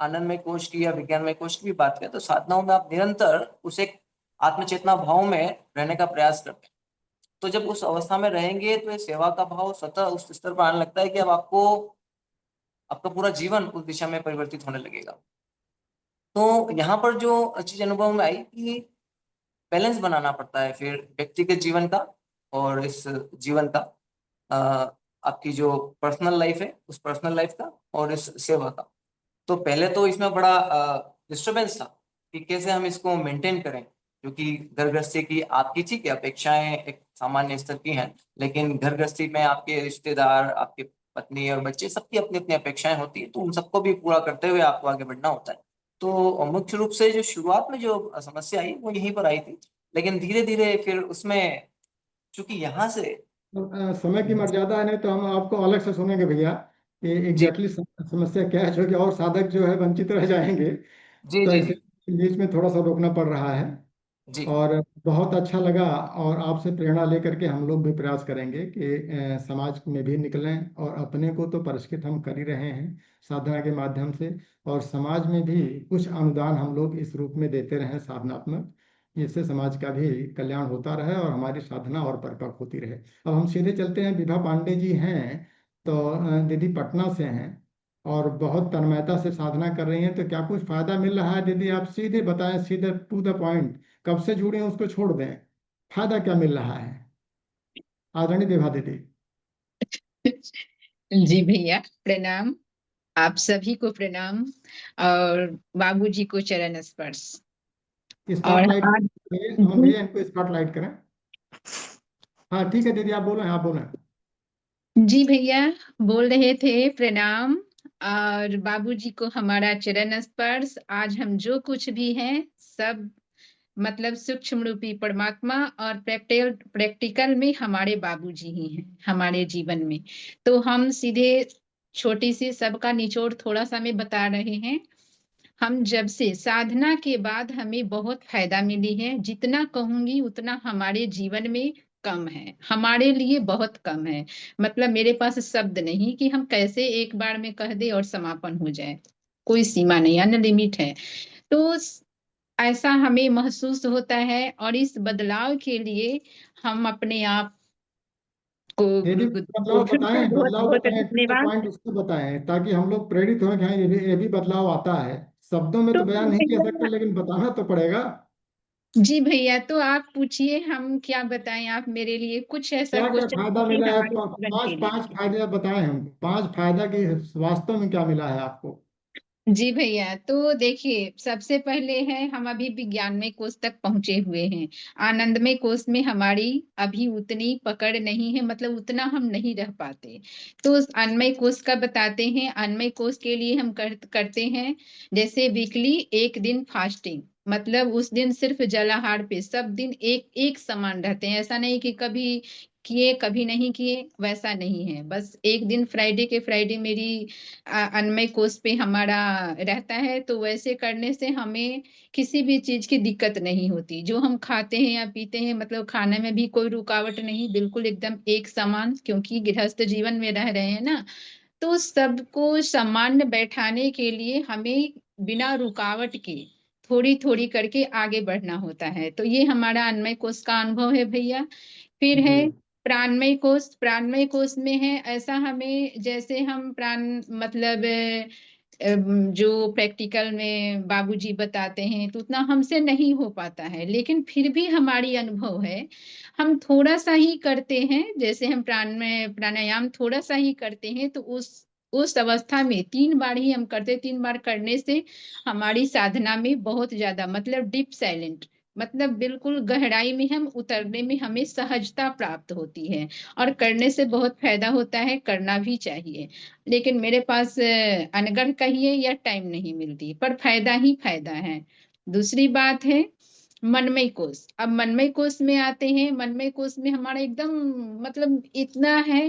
आनंदमय कोश की या विज्ञानमय कोश की भी बात करें, तो साधनाओं में आप निरंतर उस एक आत्मचेतना भाव में रहने का प्रयास करते हैं। तो जब उस अवस्था में रहेंगे तो ये सेवा का भाव स्वतः उस स्तर पर आने लगता है कि अब आपको आपका पूरा जीवन उस दिशा में परिवर्तित होने लगेगा। तो यहाँ पर जो चीज अनुभव में आई कि बैलेंस बनाना पड़ता है फिर व्यक्तिगत जीवन का और इस जीवन का, अ, आपकी जो पर्सनल लाइफ है उस पर्सनल लाइफ का और इस सेवा का। तो पहले तो इसमें बड़ा डिस्टरबेंस था कि कैसे हम इसको मेंटेन करें, क्योंकि घर गृहस्थी की आपकी ठीक है अपेक्षाएं एक सामान्य स्तर की हैं, लेकिन घर गृहस्थी में आपके रिश्तेदार, आपके पत्नी और बच्चे, सबकी अपनी अपनी अपेक्षाएं होती है, तो उन सबको भी पूरा करते हुए आपको आगे बढ़ना होता है। तो मुख्य रूप से जो शुरुआत में जो समस्या आई वो यहीं पर आई थी। लेकिन धीरे धीरे फिर उसमें, चूंकि यहाँ से, तो, समय की मर्यादा है, नहीं तो हम आपको अलग से सुनेंगे भैया कि जी एग्जैक्टली समस्या क्या है, जो कि और साधक जो है वंचित रह जाएंगे। जी तो जी ऐसे जी, बीच में थोड़ा सा रोकना पड़ रहा है। जी और बहुत अच्छा लगा। और आपसे प्रेरणा लेकर के हम लोग भी प्रयास करेंगे कि समाज में भी निकलें, और अपने को तो परिष्कृत हम कर ही रहे हैं साधना के माध्यम से, और समाज में भी कुछ अनुदान हम लोग इस रूप में देते रहें साधनात्मक, जिससे समाज का भी कल्याण होता रहे और हमारी साधना और परिपक्व होती रहे। अब हम सीधे चलते हैं, विभा पांडे जी हैं तो दीदी पटना से हैं और बहुत तन्मयता से साधना कर रही हैं, तो क्या कुछ फायदा मिल रहा है दीदी? आप सीधे बताएं, सीधे टू द पॉइंट, कब से जुड़े हैं उसको छोड़ दें, फायदा क्या मिल रहा है? आदरणीय विभा दीदी। जी भैया प्रणाम, आप सभी को प्रणाम और बाबूजी को चरण स्पर्श। और स्पॉटलाइट आज अमन जी, भैया, इनको स्पॉटलाइट करें। हाँ ठीक है दीदी, आप बोलें, आप बोलें। जी भैया बोल रहे थे प्रणाम, और बाबूजी को हमारा चरण स्पर्श। आज हम जो कुछ भी हैं सब मतलब सूक्ष्म रूपी परमात्मा और प्रैक्टिकल में हमारे बाबूजी ही हैं हमारे जीवन में। तो हम सीधे छोटी सी सबका निचोड़ थोड़ा सा मैं बता रहे हैं। हम जब से साधना के बाद हमें बहुत फायदा मिली है, जितना कहूंगी उतना हमारे जीवन में कम है, हमारे लिए बहुत कम है। मतलब मेरे पास शब्द नहीं कि हम कैसे एक बार में कह दे और समापन हो जाए, कोई सीमा नहीं, अनलिमिट है। तो ऐसा हमें महसूस होता है, और इस बदलाव के लिए हम अपने आप को दीदी गुरु को बदलाव फिर से बताएं, बहुत बदलाव बहुत बताएं, टू द धन्यवाद। पॉइंट उसको बताएं, ताकि हम लोग प्रेरित हों कि हाँ ये भी बदलाव आता है। शब्दों में तो तो बयान नहीं किया सकते, भैया लेकिन बताना तो पड़ेगा। जी भैया, तो आप पूछिए हम क्या बताएं, आप मेरे लिए कुछ ऐसा क्या क्या क्वेश्चन फायदा पूछिए मिला है? हमारे जीवन पांच के पांच लिए। फायदे आप बताएं हमको, पांच फायदा की वास्तव में क्या मिला है आपको? जी भैया, तो देखिए सबसे पहले है हम अभी विज्ञानमय कोश तक पहुंचे हुए हैं। आनंदमय कोश में हमारी अभी उतनी पकड़ नहीं है, मतलब उतना हम नहीं रह पाते। तो उस अन्नमय कोश का बताते हैं। अन्नमय कोश के लिए हम करते हैं जैसे वीकली एक दिन फास्टिंग, मतलब उस दिन सिर्फ जलाहार पे सब दिन एक एक समान रहते हैं। ऐसा नहीं कि कभी किए कभी नहीं किए, वैसा नहीं है। बस एक दिन फ्राइडे के फ्राइडे मेरी अन्नमय कोश पे हमारा रहता है। तो वैसे करने से हमें किसी भी चीज की दिक्कत नहीं होती, जो हम खाते हैं या पीते हैं, मतलब खाने में भी कोई रुकावट नहीं, बिल्कुल एकदम एक समान, क्योंकि गृहस्थ जीवन में रह रहे हैं ना। तो सबको सामान्य बैठाने के लिए हमें बिना रुकावट के थोड़ी थोड़ी करके आगे बढ़ना होता है। तो ये हमारा अन्नमय कोश का अनुभव है भैया। फिर जी। है प्राणमय कोश। प्राणमय कोश में है ऐसा, हमें जैसे हम प्राण मतलब जो प्रैक्टिकल में बाबूजी बताते हैं तो उतना हमसे नहीं हो पाता है, लेकिन फिर भी हमारी अनुभव है। हम थोड़ा सा ही करते हैं, जैसे हम प्राणायाम थोड़ा सा ही करते हैं, तो उस अवस्था में 3 बार ही हम करते, 3 बार करने से हमारी साधना में बहुत ज्यादा मतलब डीप साइलेंट, मतलब बिल्कुल गहराई में हम उतरने में हमें सहजता प्राप्त होती है। और करने से बहुत फायदा होता है, करना भी चाहिए। लेकिन मेरे पास अनगढ़ कहिए या टाइम नहीं मिलती, पर फायदा ही फायदा है। दूसरी बात है मनमय कोश। अब मनमय कोश में आते हैं। मनमय कोश में हमारा एकदम मतलब इतना है,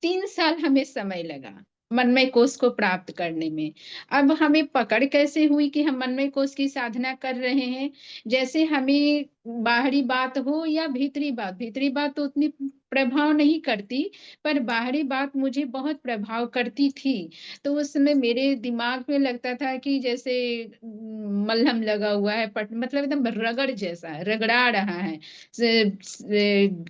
3 साल हमें समय लगा मनमय कोश को प्राप्त करने में। अब हमें पकड़ कैसे हुई कि हम मनमय कोश की साधना कर रहे हैं? जैसे हमें बाहरी बात हो या भीतरी बात, भीतरी बात तो उतनी प्रभाव नहीं करती, पर बाहरी बात मुझे बहुत प्रभाव करती थी। तो उस समय मेरे दिमाग में लगता था कि जैसे मलहम लगा हुआ है, पट मतलब एकदम रगड़ जैसा है, रगड़ा रहा है।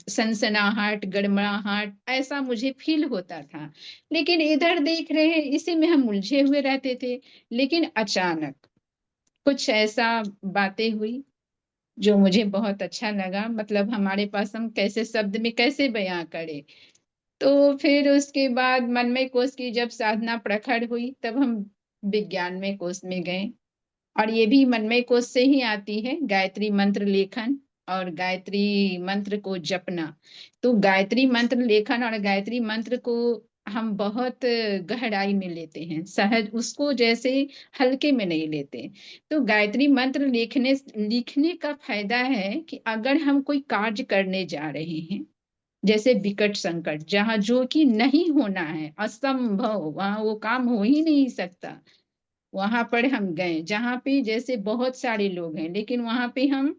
सनसनाहट, गड़बड़ाहट ऐसा मुझे फील होता था। लेकिन इधर देख रहे हैं, इसी में हम उलझे हुए रहते थे। लेकिन अचानक कुछ ऐसा बातें हुई जो मुझे बहुत अच्छा लगा, मतलब हमारे पास हम कैसे शब्द में कैसे बयां करें। तो फिर उसके बाद मनमय कोश की जब साधना प्रखर हुई, तब हम विज्ञानमय कोश में गए। और ये भी मनमय कोश से ही आती है, गायत्री मंत्र लेखन और गायत्री मंत्र को जपना। तो गायत्री मंत्र लेखन और गायत्री मंत्र को हम बहुत गहराई में लेते हैं, सहज उसको जैसे हल्के में नहीं लेते। तो गायत्री मंत्र लिखने का फायदा है कि अगर हम कोई कार्य करने जा रहे हैं, जैसे विकट संकट जहाँ जो कि नहीं होना है, असंभव, वहां वो काम हो ही नहीं सकता, वहां पर हम गए जहाँ पे जैसे बहुत सारे लोग हैं, लेकिन वहां पे हम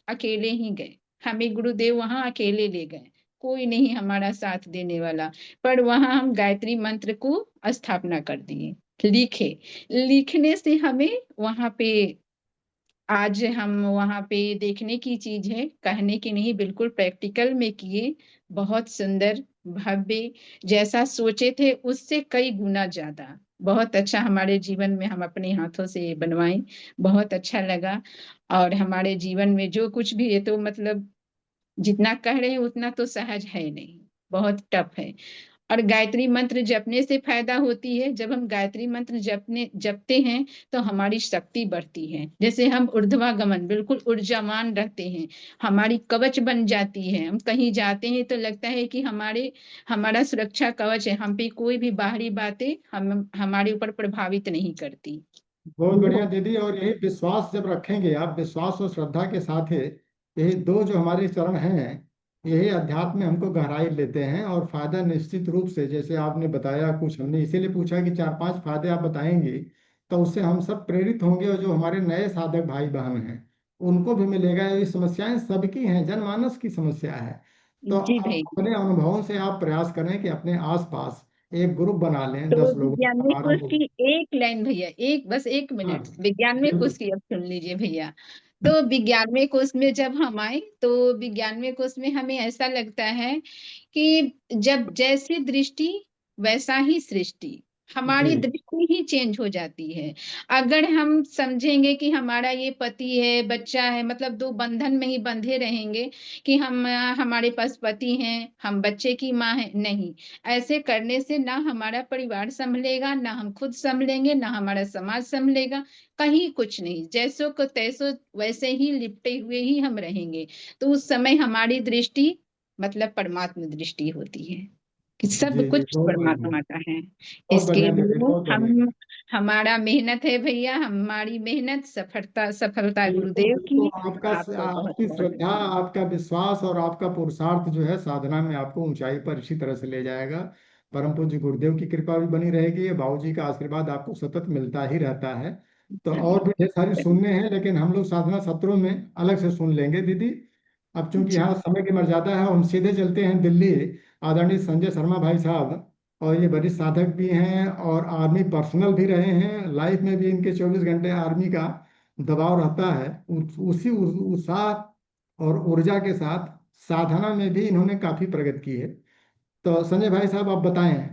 अकेले ही गए, हमें गुरुदेव वहां अकेले ले गए, कोई नहीं हमारा साथ देने वाला। पर वहां हम गायत्री मंत्र को स्थापना कर दिए, लिखे, लिखने से हमें वहां पे, आज हम वहां पे देखने की चीज है, कहने की नहीं, बिल्कुल प्रैक्टिकल में किए, बहुत सुंदर, भव्य, जैसा सोचे थे उससे कई गुना ज्यादा, बहुत अच्छा हमारे जीवन में हम अपने हाथों से बनवाए, बहुत अच्छा लगा। और हमारे जीवन में जो कुछ भी है तो मतलब जितना कह रहे हैं उतना तो सहज है नहीं, बहुत टफ है। और गायत्री मंत्र जपने से फायदा होती है, जब हम गायत्री मंत्र जपते हैं तो हमारी शक्ति बढ़ती है, जैसे हम ऊर्ध्वागमन, बिल्कुल ऊर्जावान रहते हैं, हमारी कवच बन जाती है, हम कहीं जाते हैं तो लगता है कि हमारा सुरक्षा कवच है, हम पे कोई भी बाहरी बातें हम हमारे ऊपर प्रभावित नहीं करती। बहुत बढ़िया दीदी। और यही विश्वास जब रखेंगे आप, विश्वास और श्रद्धा के साथ है, यही दो जो हमारे चरण हैं, यही अध्यात्म में हमको गहराई लेते हैं। और फायदा निश्चित रूप से, जैसे आपने बताया, कुछ हमने इसीलिए पूछा कि 4-5 फायदे आप बताएंगे, तो उससे हम सब प्रेरित होंगे, और जो हमारे नए साधक भाई बहन हैं उनको भी मिलेगा। ये समस्याएं सबकी हैं, जनमानस की समस्या है। तो जी आप भाई। अपने अनुभवों से आप प्रयास करें कि अपने आसपास एक ग्रुप बना लें, तो 10 लोगों विज्ञान का, में 12 कोश लोगों की एक लाइन भैया, एक बस एक का। हाँ, मिनट, विज्ञान में बिल्कुल। कोश की अब सुन लीजिए भैया। तो विज्ञान में कोश में जब हम आए तो विज्ञान में कोश में हमें ऐसा लगता है कि जब जैसी दृष्टि वैसा ही सृष्टि, जी हमारी दृष्टि ही चेंज हो जाती है। अगर हम समझेंगे कि हमारा ये पति है, बच्चा है, मतलब दो बंधन में ही बंधे रहेंगे कि हम हमारे पास पति हैं, हम बच्चे की माँ है, नहीं, ऐसे करने से ना हमारा परिवार संभलेगा, ना हम खुद संभलेंगे, ना हमारा समाज संभलेगा, कहीं कुछ नहीं, जैसो को तैसो वैसे ही लिपटे हुए ही हम रहेंगे। तो उस समय हमारी दृष्टि मतलब परमात्मा दृष्टि होती है कि सब जी जी, कुछ बहुत बढ़िया। परमात्मा का है। बहुत इसके बढ़िया दीदी, लिए बहुत बढ़िया। हम, हमारा मेहनत है भैया, हमारी मेहनत, सफलता सफलता बिल्कुल गुरुदेव बिल्कुल। की। आपको बहुत आपकी बहुत श्रद्धा, धन्यवाद। आपका विश्वास और आपका पुरुषार्थ जो है साधना में आपको ऊंचाई पर इसी तरह से ले जाएगा। परम पूज्य गुरुदेव की कृपा भी बनी रहेगी, बाबूजी का आशीर्वाद आपको सतत मिलता ही रहता है। तो और भी ढेर सारी सुनने हैं, लेकिन हम लोग साधना सत्रों में अलग से सुन लेंगे दीदी। अब चूंकि जी। यहाँ समय की मर्यादा है, हम सीधे चलते हैं दिल्ली। आदरणीय संजय शर्मा भाई साहब, और ये वरिष्ठ साधक भी हैं और आर्मी पर्सनल भी रहे हैं, लाइफ में भी इनके 24 घंटे आर्मी का दबाव रहता है। उसी उत्साह और ऊर्जा के साथ साधना में भी इन्होंने काफी प्रगति की है। तो संजय भाई साहब, आप बताएं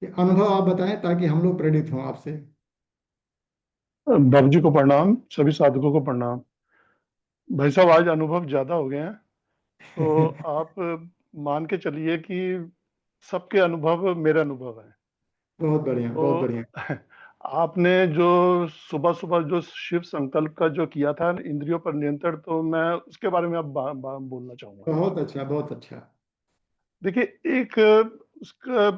कि अनुभव आप बताएं, ताकि हम लोग प्रेरित हों आपसे। बाबू जी को प्रणाम, सभी साधकों को प्रणाम। भाई साहब आज अनुभव ज्यादा हो गए हैं, तो आप मान के चलिए कि सबके अनुभव मेरा अनुभव है। बहुत बढ़िया, बहुत तो बढ़िया। आपने जो सुबह सुबह जो शिव संकल्प का जो किया था इंद्रियों पर नियंत्रण, तो मैं उसके बारे में अब बोलना चाहूंगा। बहुत अच्छा, बहुत अच्छा। देखिए, एक उसका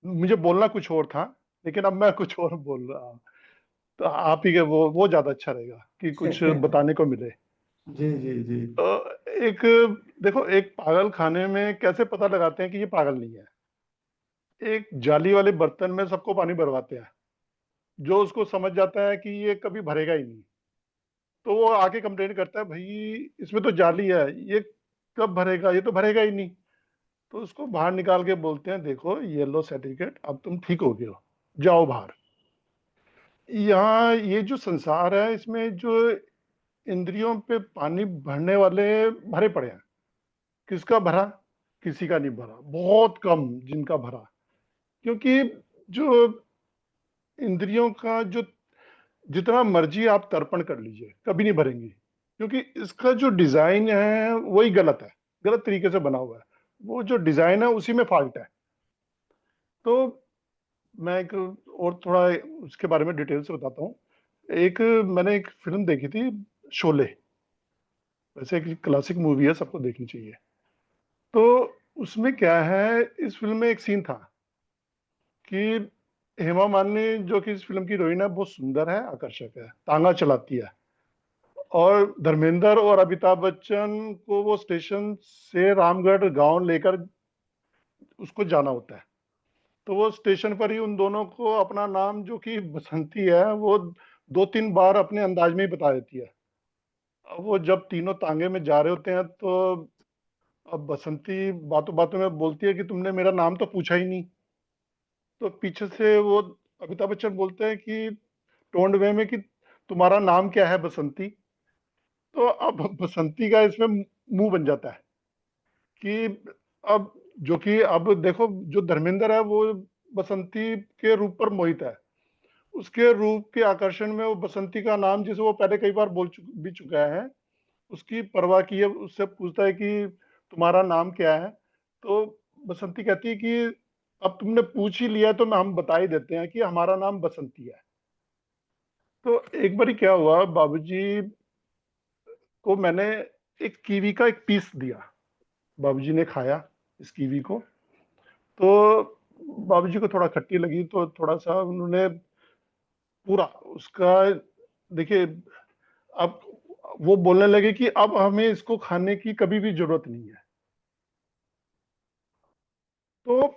मुझे बोलना कुछ और था, लेकिन अब मैं कुछ और बोल रहा हूँ। तो आप ही के वो ज्यादा अच्छा रहेगा कि कुछ बताने को मिले। जी जी जी। एक देखो, एक पागल खाने में कैसे पता लगाते हैं कि ये पागल नहीं है? एक जाली वाले बर्तन में सबको पानी भरवाते हैं, जो उसको समझ जाता है कि ये कभी भरेगा ही नहीं, तो वो आके कंप्लेन करता है, भाई इसमें तो जाली है, ये कब भरेगा, ये तो भरेगा ही नहीं। तो उसको बाहर निकाल के बोलते हैं, देखो येलो सर्टिफिकेट, अब तुम ठीक हो गए हो, जाओ बाहर। यहाँ ये जो संसार है, इसमें जो इंद्रियों पे पानी भरने वाले भरे पड़े हैं। किसका भरा? किसी का नहीं भरा, बहुत कम जिनका भरा। क्योंकि जो इंद्रियों का जो जितना मर्जी आप तर्पण कर लीजिए, कभी नहीं भरेंगी, क्योंकि इसका जो डिजाइन है वही गलत है, गलत तरीके से बना हुआ है। वो जो डिजाइन है उसी में फॉल्ट है। तो मैं एक और थोड़ा उसके बारे में डिटेल से बताता हूँ। एक मैंने एक फिल्म देखी थी, शोले। वैसे एक क्लासिक मूवी है, सबको देखनी चाहिए। तो उसमें क्या है, इस फिल्म में एक सीन था कि हेमा मालिनी, जो कि इस फिल्म की हीरोइन है, बहुत सुंदर है, आकर्षक है, तांगा चलाती है। और धर्मेंद्र और अमिताभ बच्चन को वो स्टेशन से रामगढ़ गांव लेकर उसको जाना होता है। तो वो स्टेशन पर ही उन दोनों को अपना नाम, जो कि बसंती है, वो 2-3 बार अपने अंदाज में ही बता देती है। अब वो जब तीनों तांगे में जा रहे होते हैं तो अब बसंती बातों बातों में बोलती है कि तुमने मेरा नाम तो पूछा ही नहीं। तो पीछे से वो अमिताभ बच्चन बोलते हैं कि टोंड वे में कि तुम्हारा नाम क्या है बसंती। तो अब बसंती का इसमें मुंह बन जाता है कि अब, जो कि अब देखो जो धर्मेंद्र है वो बसंती के रूप पर मोहित है। उसके रूप के आकर्षण में वो बसंती का नाम, जिसे वो पहले कई बार भी चुका है, उसकी परवाह किए उससे पूछता है कि तुम्हारा नाम क्या है। तो बसंती कहती है कि अब तुमने पूछ ही लिया तो हम बता ही देते हैं कि हमारा नाम बसंती है। तो एक बार क्या हुआ, बाबूजी को मैंने एक कीवी का एक पीस दिया। बाबूजी ने खाया इस कीवी को, तो बाबूजी को थोड़ा खट्टी लगी, तो थोड़ा सा उन्होंने पूरा उसका, देखिए, अब वो बोलने लगे कि अब हमें इसको खाने की कभी भी जरूरत नहीं है। तो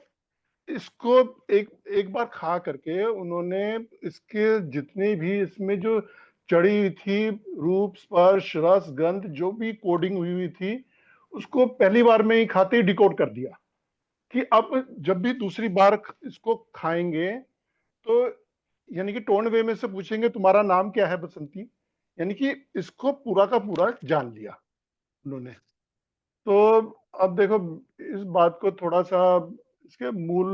इसको एक एक बार खा करके उन्होंने इसके जितने भी इसमें जो चढ़ी हुई थी रूप स्पर्श रस गंध जो भी कोडिंग हुई हुई थी, उसको पहली बार में ही खाते ही डिकोड कर दिया कि अब जब भी दूसरी बार इसको खाएंगे तो, यानी कि टोन वे में से पूछेंगे तुम्हारा नाम क्या है बसंती, यानी कि इसको पूरा का पूरा जान लिया उन्होंने। तो अब देखो इस बात को थोड़ा सा, इसके मूल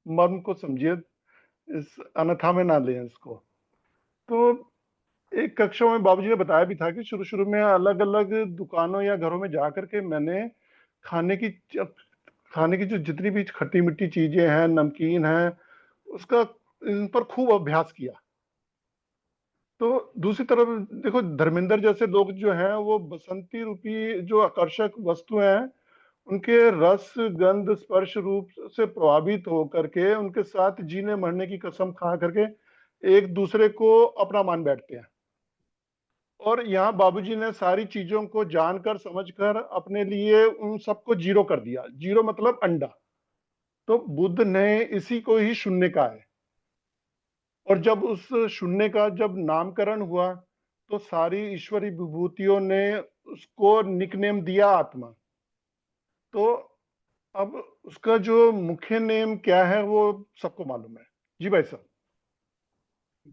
मर्म को समझिए, इस अन्यथा में ना लें इसको। तो एक कक्षा में बाबूजी ने बताया भी था कि शुरू शुरू में अलग अलग दुकानों या घरों में जा करके मैंने खाने की खाने की जो जितनी भी खट्टी मिट्टी चीजें हैं, नमकीन है, उसका इन पर खूब अभ्यास किया। तो दूसरी तरफ देखो धर्मेंद्र जैसे लोग जो हैं वो बसंती रूपी जो आकर्षक वस्तुएं हैं उनके रस गंध स्पर्श रूप से प्रभावित होकर के उनके साथ जीने मरने की कसम खा करके एक दूसरे को अपना मान बैठते हैं। और यहाँ बाबूजी ने सारी चीजों को जानकर समझकर अपने लिए उन सबको जीरो कर दिया। जीरो मतलब अंडा। तो बुद्ध ने इसी को ही शून्य कहा है। और जब उस शून्य का जब नामकरण हुआ तो सारी ईश्वरी विभूतियों ने उसको निकनेम दिया आत्मा। तो अब उसका जो मुख्य नेम क्या है वो सबको मालूम है। जी भाई साहब।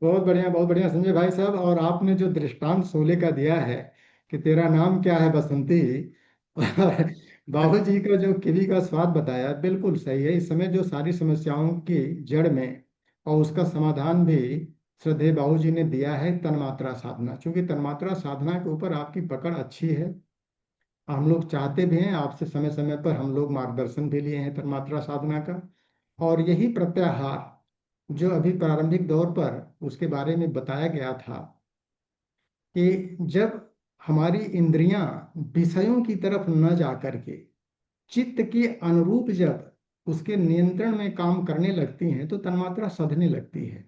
बहुत बढ़िया संजय भाई साहब। और आपने जो दृष्टांत शोले का दिया है कि तेरा नाम क्या है बसंती, और बाबू जी का जो किवी का स्वाद बताया, बिल्कुल सही है। इस समय जो सारी समस्याओं की जड़ में और उसका समाधान भी श्रद्धेय बाबू जी ने दिया है, तन्मात्रा साधना। क्योंकि तन्मात्रा साधना के ऊपर आपकी पकड़ अच्छी है। हम लोग चाहते भी हैं आपसे, समय समय पर हम लोग मार्गदर्शन भी लिए हैं तन्मात्रा साधना का। और यही प्रत्याहार जो अभी प्रारंभिक दौर पर उसके बारे में बताया गया था कि जब हमारी इंद्रियां विषयों की तरफ न जा करके चित्त के अनुरूप जब उसके नियंत्रण में काम करने लगती हैं तो तन्मात्रा सधने लगती है।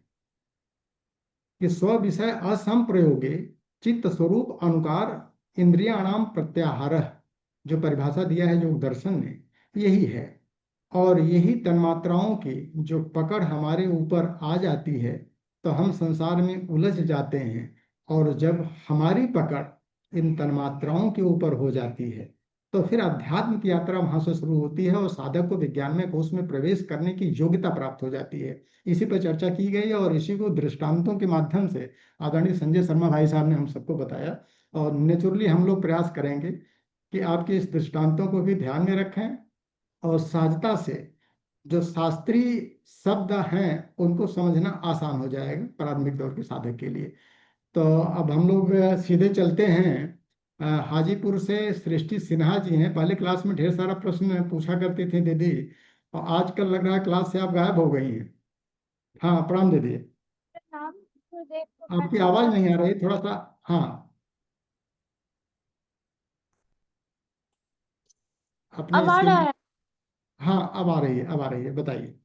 कि स्व विषय असंप्रयोगे चित्त स्वरूप अनुकार इंद्रियाणाम प्रत्याहार, जो परिभाषा दिया है योग दर्शन ने, यही है। और यही तन्मात्राओं की जो पकड़ हमारे ऊपर आ जाती है तो हम संसार में उलझ जाते हैं। और जब हमारी पकड़ इन तन्मात्राओं के ऊपर हो जाती है तो फिर अध्यात्म की यात्रा वहां से शुरू होती है और साधक को विज्ञानमय कोष में प्रवेश करने की योग्यता प्राप्त हो जाती है। इसी पर चर्चा की गई है और इसी को दृष्टांतों के माध्यम से आदरणीय संजय शर्मा भाई साहब ने हम सबको बताया। और नेचुरली हम लोग प्रयास करेंगे कि आपके इस दृष्टांतों को भी ध्यान में रखें और सहजता से जो शास्त्रीय शब्द हैं उनको समझना आसान हो जाएगा प्रारंभिक दौर के साधक के लिए। तो अब हम लोग सीधे चलते हैं। हाजीपुर से सृष्टि सिन्हा जी हैं। पहले क्लास में ढेर सारा प्रश्न पूछा करती थी दीदी, और आजकल लग रहा है क्लास से आप गायब हो गई हैं। हाँ, प्रणाम दीदी। आपकी आवाज नहीं आ रही, थोड़ा सा। हाँ, अपने अब आ रहा स्क्रीन। है। हाँ, अब आ रही है, अब आ रही है, बताइए।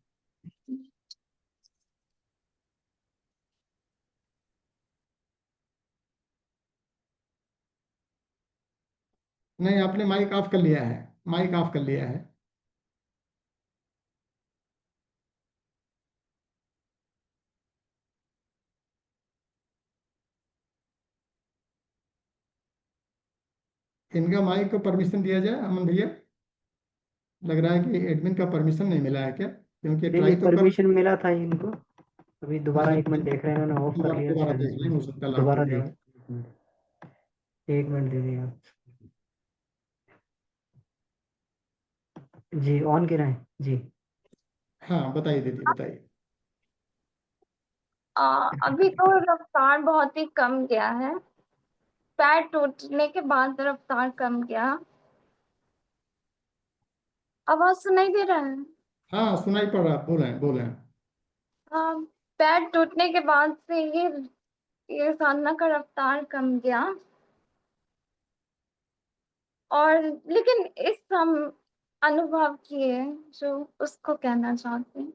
नहीं, आपने माइक ऑफ कर लिया है। माइक ऑफ कर लिया है। इनका माइक को परमिशन दिया जाए अमन भैया। लग रहा है कि एडमिन का परमिशन नहीं मिला है क्या, क्योंकि नहीं ट्राई नहीं, तो कर। परमिशन मिला था इनको। अभी दोबारा अच्छा, एक मिनट देख रहे हैं, इन्होंने ऑफ कर लिया दोबारा शायद। देख लें, हो सकता है लॉक दोबारा हो गया देख, हो। एक मिनट दे दिए आप जी, ऑन गिरा है जी। हाँ बताइए दीदी, बताइए। अभी तो रफ्तार बहुत ही कम गया है, पैर टूटने के बाद रफ्तार कम गया। आवाज सुनाई दे रहा है? हाँ सुनाई पड़ रहा, बोलें बोलें। हाँ, पैर टूटने के बाद से ये साधना का रफ्तार कम गया। और लेकिन इस हम अनुभव किए जो उसको कहना चाहते हैं।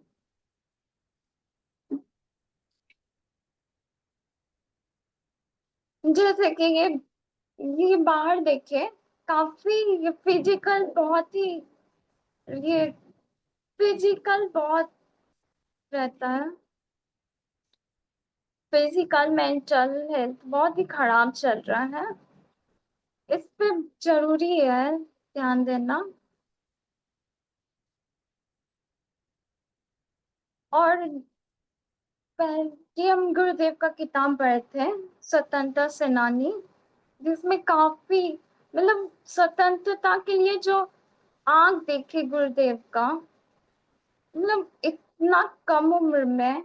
जैसे कि ये बाहर देखे, काफी फिजिकल, बहुत ही ये फिजिकल बहुत रहता है। फिजिकल मेंटल हेल्थ बहुत ही खराब चल रहा है, इस पे जरूरी है ध्यान देना। और पहले हम गुरुदेव का किताब पढ़े थे, स्वतंत्रता सेनानी, जिसमें काफी मतलब स्वतंत्रता के लिए जो आग देखे गुरुदेव का, मतलब इतना कम उम्र में,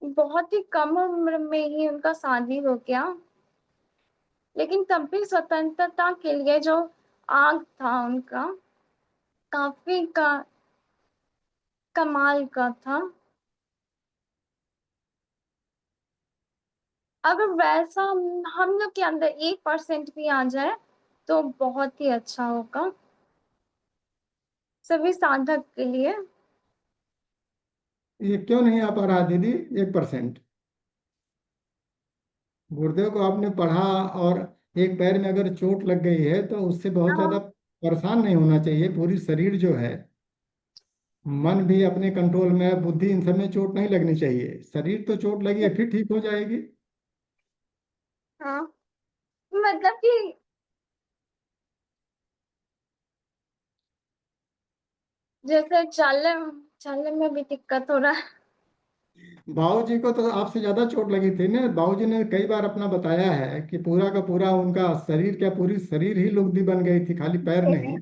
बहुत ही कम उम्र में ही उनका शादी हो गया, लेकिन तब भी स्वतंत्रता के लिए जो आग था उनका, काफी कमाल का था। अगर वैसा हम लोग के अंदर 1% भी आ जाए तो बहुत ही अच्छा होगा सभी साधक के लिए। ये क्यों नहीं आ पा रहा दीदी 1%? गुरुदेव को आपने पढ़ा, और एक पैर में अगर चोट लग गई है तो उससे बहुत ज्यादा हाँ, परेशान नहीं होना चाहिए। पूरी शरीर जो है, मन भी अपने कंट्रोल में है, बुद्धि, इन सब में चोट नहीं लगनी चाहिए। शरीर तो चोट लगी है, फिर ठीक हो जाएगी। हाँ, मतलब कि जैसे चलने में भी दिक्कत हो रहा है। बाबूजी को तो आपसे ज्यादा चोट लगी थी ना। बाबूजी ने कई बार अपना बताया है कि पूरा का पूरा उनका शरीर, क्या पूरी शरीर ही लुगदी बन गई थी, खाली पैर नहीं।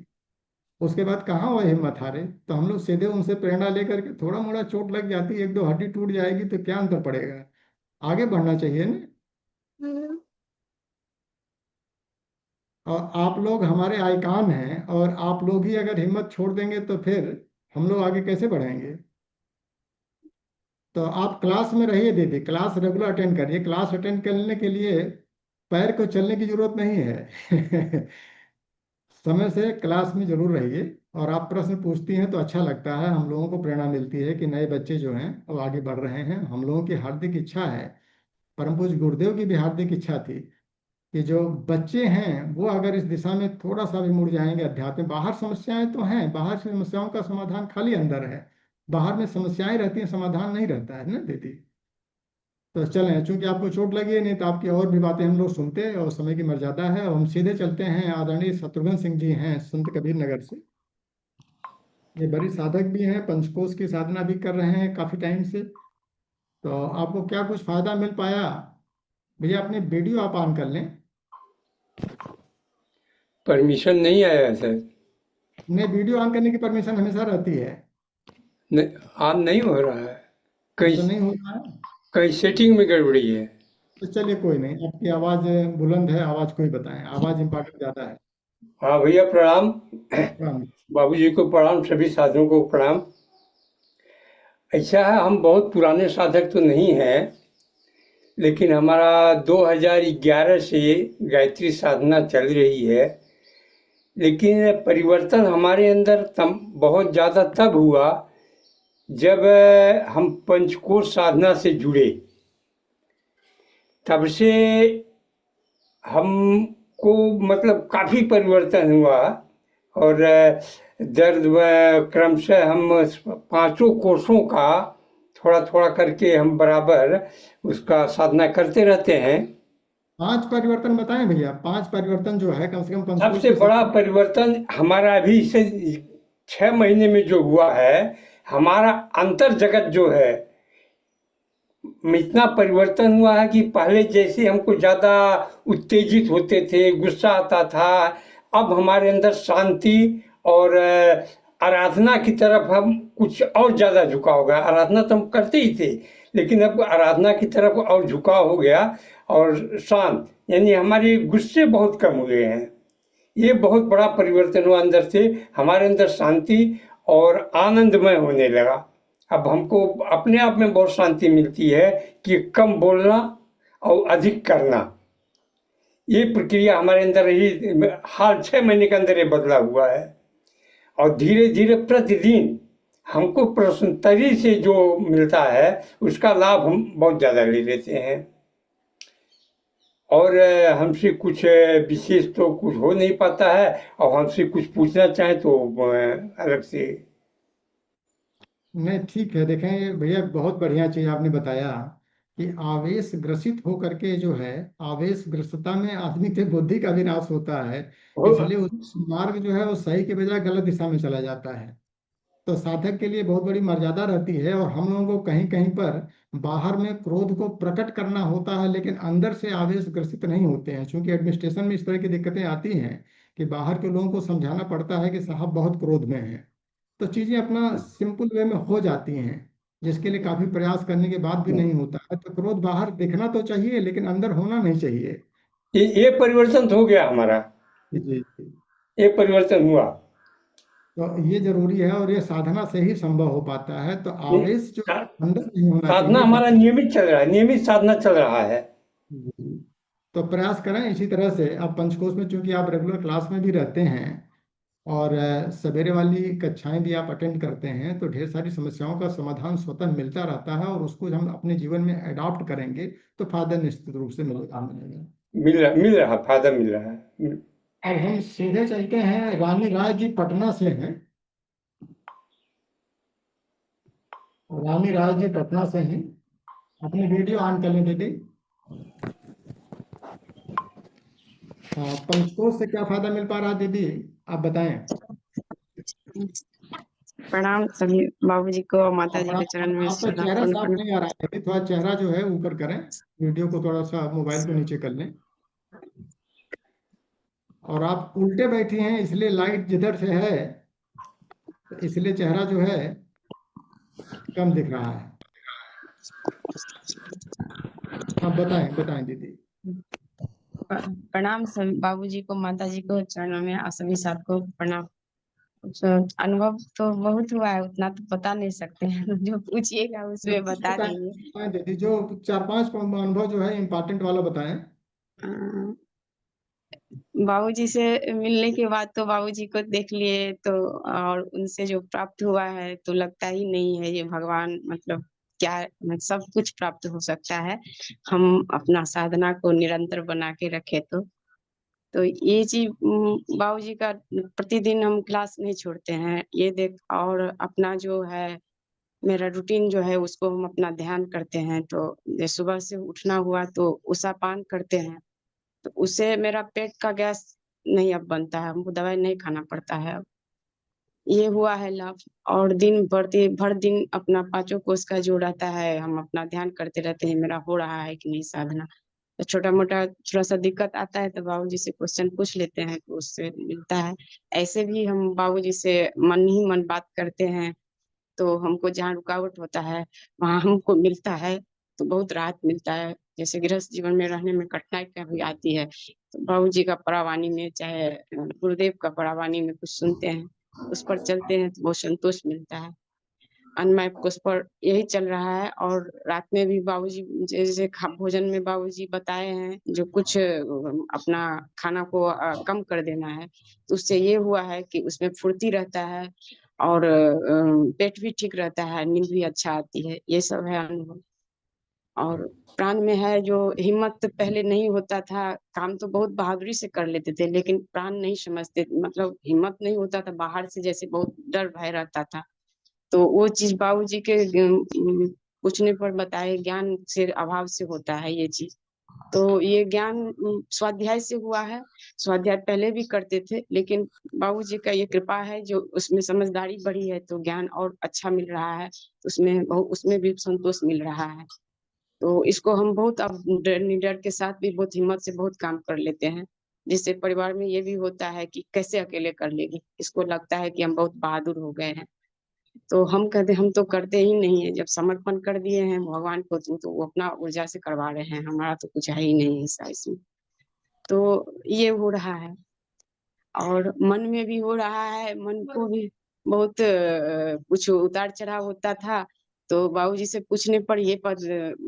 उसके बाद कहाँ वो हिम्मत हारे। तो हम लोग सीधे उनसे प्रेरणा लेकर के, थोड़ा मोड़ा चोट लग जाती, एक दो हड्डी टूट जाएगी तो क्या अंतर पड़ेगा, आगे बढ़ना चाहिए ना। हम्म, और आप लोग हमारे आइकान हैं, और आप लोग ही अगर हिम्मत छोड़ देंगे तो फिर हम लोग आगे कैसे बढ़ेंगे। तो आप क्लास में रहिए दीदी, क्लास रेगुलर अटेंड करिए। क्लास अटेंड करने के लिए पैर को चलने की जरूरत नहीं है। समय से क्लास में जरूर रहिए। और आप प्रश्न पूछती हैं तो अच्छा लगता है, हम लोगों को प्रेरणा मिलती है कि नए बच्चे जो हैं वो आगे बढ़ रहे हैं। हम लोगों की हार्दिक इच्छा है, परम पूज्य गुरुदेव की भी हार्दिक इच्छा थी कि जो बच्चे हैं वो अगर इस दिशा में थोड़ा सा भी मुड़ जाएंगे अध्यात्म में। बाहर समस्याएं तो हैं, बाहर से समस्याओं का समाधान खाली अंदर है। बाहर में समस्याएं रहती हैं, समाधान नहीं रहता है ना दीदी। तो चलें, चूंकि आपको चोट लगी है, नहीं तो आपकी और भी बातें हम लोग सुनते हैं, और समय की मर्यादा है। और हम सीधे चलते हैं, आदरणीय शत्रुघ्न सिंह जी हैं संत कबीर नगर से। ये बड़ी साधक भी हैं, पंचकोश की साधना भी कर रहे हैं काफी टाइम से। तो आपको क्या कुछ फायदा मिल पाया? भैया अपने वीडियो आप ऑन कर लें। परमिशन नहीं आया सर। नहीं, वीडियो ऑन करने की परमिशन हमेशा रहती है। ऑन नहीं हो रहा है, कहीं तो नहीं हो रहा है। कहीं सेटिंग में गड़बड़ी है। तो चलिए कोई नहीं, आपकी आवाज बुलंद है, आवाज कोई बताएं, आवाज इम्पोर्टेंट ज्यादा है। हाँ भैया प्रणाम। प्रणाम। बाबूजी को प्रणाम, सभी साधुओं को प्रणाम। ऐसा है, हम बहुत पुराने साधक तो नहीं हैं, लेकिन हमारा 2011 से गायत्री साधना चल रही है। लेकिन परिवर्तन हमारे अंदर बहुत ज़्यादा तब हुआ जब हम पंचकोश साधना से जुड़े। तब से हमको मतलब काफ़ी परिवर्तन हुआ। और दर्द क्रमशः हम 5 कोर्सों का थोड़ा थोड़ा करके हम बराबर उसका साधना करते रहते हैं। 5 परिवर्तन बताएं भैया, 5 परिवर्तन जो है कम से कम पंचकोश सबसे के बड़ा परिवर्तन हमारा अभी से 6 महीने में जो हुआ है, हमारा अंतर जगत जो है में इतना परिवर्तन हुआ है कि पहले जैसे हमको ज़्यादा उत्तेजित होते थे, गुस्सा आता था, अब हमारे अंदर शांति और आराधना की तरफ हम कुछ और ज़्यादा झुकाव हो गया। आराधना तो हम करते ही थे, लेकिन अब आराधना की तरफ और झुकाव हो गया और शांत, यानी हमारे गुस्से बहुत कम हुए हैं। ये बहुत बड़ा परिवर्तन हुआ अंदर से, हमारे अंदर शांति और आनंदमय होने लगा। अब हमको अपने आप में बहुत शांति मिलती है कि कम बोलना और अधिक करना, ये प्रक्रिया हमारे अंदर ही हाल 6 महीने के अंदर ये बदला हुआ है। और धीरे धीरे प्रतिदिन हमको प्रसन्नता से जो मिलता है उसका लाभ हम बहुत ज़्यादा ले लेते हैं। और हमसे कुछ विशेष तो कुछ हो नहीं पाता है, और हमसे कुछ पूछना चाहे तो अलग से। नहीं, ठीक है। देखें भैया, बहुत बढ़िया चीज आपने बताया कि आवेश ग्रसित होकर के जो है, आवेश ग्रस्तता में आदमी की बुद्धि का विनाश होता है, इसलिए उस मार्ग जो है वो सही के बजाय गलत दिशा में चला जाता है। तो साधक के लिए बहुत बड़ी मर्यादा रहती है, और हम लोगों को कहीं कहीं पर बाहर में क्रोध को प्रकट करना होता है, लेकिन अंदर से आवेश ग्रसित नहीं होते हैं। क्योंकि एडमिनिस्ट्रेशन में इस तरह की दिक्कतें आती हैं कि बाहर के लोगों को समझाना पड़ता है कि साहब बहुत क्रोध में है, तो चीजें अपना सिंपल वे में हो जाती हैं, जिसके लिए काफी प्रयास करने के बाद भी नहीं होता है। तो क्रोध बाहर दिखना तो चाहिए, लेकिन अंदर होना नहीं चाहिए। ये परिवर्तन तो हो गया हमारा, जी जी। ये परिवर्तन हुआ। तो ये जरूरी है, और ये साधना से ही संभव हो पाता है। तो आवेश जो अंदर नहीं होना साधना चाहिए। हमारा नियमित चल रहा है, नियमित साधना चल रहा है। तो प्रयास करें इसी तरह से। अब पंचकोश में चूंकि आप रेगुलर क्लास में भी रहते हैं और सवेरे वाली कक्षाएं भी आप अटेंड करते हैं, तो ढेर सारी समस्याओं का समाधान स्वतः मिलता रहता है, और उसको हम अपने जीवन में अडॉप्ट करेंगे तो फायदा निश्चित रूप से मिलेगा। मिल रहा फायदा मिल रहा है। अब हम सीधे चलते हैं, रानी राय जी पटना से हैं। रानी राय जी पटना से हैं, अपनी वीडियो ऑन कर लें दीदी। हाँ, पंचकोश से क्या फायदा मिल पा रहा है दीदी, आप बताएं। प्रणाम सभी बाबूजी को और माता जी के चरण में आपका चेहरा साफ नहीं आ रहा है, थोड़ा चेहरा जो है ऊपर करें, वीडियो को थोड़ा सा मोबाइल को नीचे कर लें। और आप उल्टे बैठी हैं, इसलिए लाइट जिधर से है, तो इसलिए चेहरा जो है कम दिख रहा है। आप बताएं बताएं दीदी। प्रणाम सभी बाबूजी को माता जी को चरणों में और सभी साथ को प्रणाम। अनुभव तो बहुत हुआ है, उतना तो बता नहीं सकते हैं, जो पूछिएगा उसमें बता देंगे। दीदी जो 4-5 अनुभव जो है इम्पोर्टेंट वाला बताएं। बाबूजी से मिलने के बाद तो बाबूजी को देख लिए तो, और उनसे जो प्राप्त हुआ है तो लगता ही नहीं है ये भगवान, मतलब क्या सब कुछ प्राप्त हो सकता है हम अपना साधना को निरंतर बना के रखे तो ये चीज बाबूजी का प्रतिदिन हम क्लास नहीं छोड़ते हैं ये देख, और अपना जो है मेरा रूटीन जो है उसको हम अपना ध्यान करते हैं। तो सुबह से उठना हुआ तो उषा पान करते हैं, तो उससे मेरा पेट का गैस नहीं अब बनता है, हमको दवाई नहीं खाना पड़ता है अब। ये हुआ है लाभ। और दिन भर दिन अपना 5 कोष का जो रहता है हम अपना ध्यान करते रहते हैं, मेरा हो रहा है कि नहीं साधना। तो छोटा मोटा थोड़ा सा दिक्कत आता है तो बाबूजी से क्वेश्चन पूछ लेते हैं तो उससे मिलता है। ऐसे भी हम बाबूजी से मन ही मन बात करते हैं, तो हमको जहाँ रुकावट होता है वहाँ हमको मिलता है, तो बहुत राहत मिलता है। जैसे गृहस्थ जीवन में रहने में कठिनाई कभी आती है तो बाबूजी का परावानी में चाहे गुरुदेव का परावानी में कुछ सुनते हैं, उस पर चलते हैं तो बहुत संतोष मिलता है। अन्नमय कोष पर यही चल रहा है। और रात में भी बाबूजी जैसे भोजन में बाबूजी बताए हैं जो कुछ अपना खाना को कम कर देना है, तो उससे ये हुआ है कि उसमें फुर्ती रहता है और पेट भी ठीक रहता है, नींद भी अच्छा आती है। ये सब है अनुभव। और प्राण में है जो हिम्मत पहले नहीं होता था, काम तो बहुत बहादुरी से कर लेते थे, लेकिन प्राण नहीं समझते, मतलब हिम्मत नहीं होता था, बाहर से जैसे बहुत डर भय रहता था। तो वो चीज बाबूजी के पूछने पर बताए ज्ञान से अभाव से होता है ये चीज। तो ये ज्ञान स्वाध्याय से हुआ है। स्वाध्याय पहले भी करते थे, लेकिन बाबूजी का ये कृपा है जो उसमें समझदारी बढ़ी है, तो ज्ञान और अच्छा मिल रहा है, उसमें भी संतोष मिल रहा है। तो इसको हम बहुत अब निडर के साथ भी बहुत हिम्मत से बहुत काम कर लेते हैं, जिससे परिवार में ये भी होता है कि कैसे अकेले कर लेगी, इसको लगता है कि हम बहुत बहादुर हो गए हैं। तो हम कहते हम तो करते ही नहीं है, जब समर्पण कर दिए हैं भगवान को तो वो अपना ऊर्जा से करवा रहे हैं, हमारा तो कुछ है ही नहीं हिस्सा इसमें। तो ये हो रहा है और मन में भी हो रहा है, मन को भी बहुत कुछ उतार चढ़ाव होता था। तो बाबूजी से पूछने पर ये पद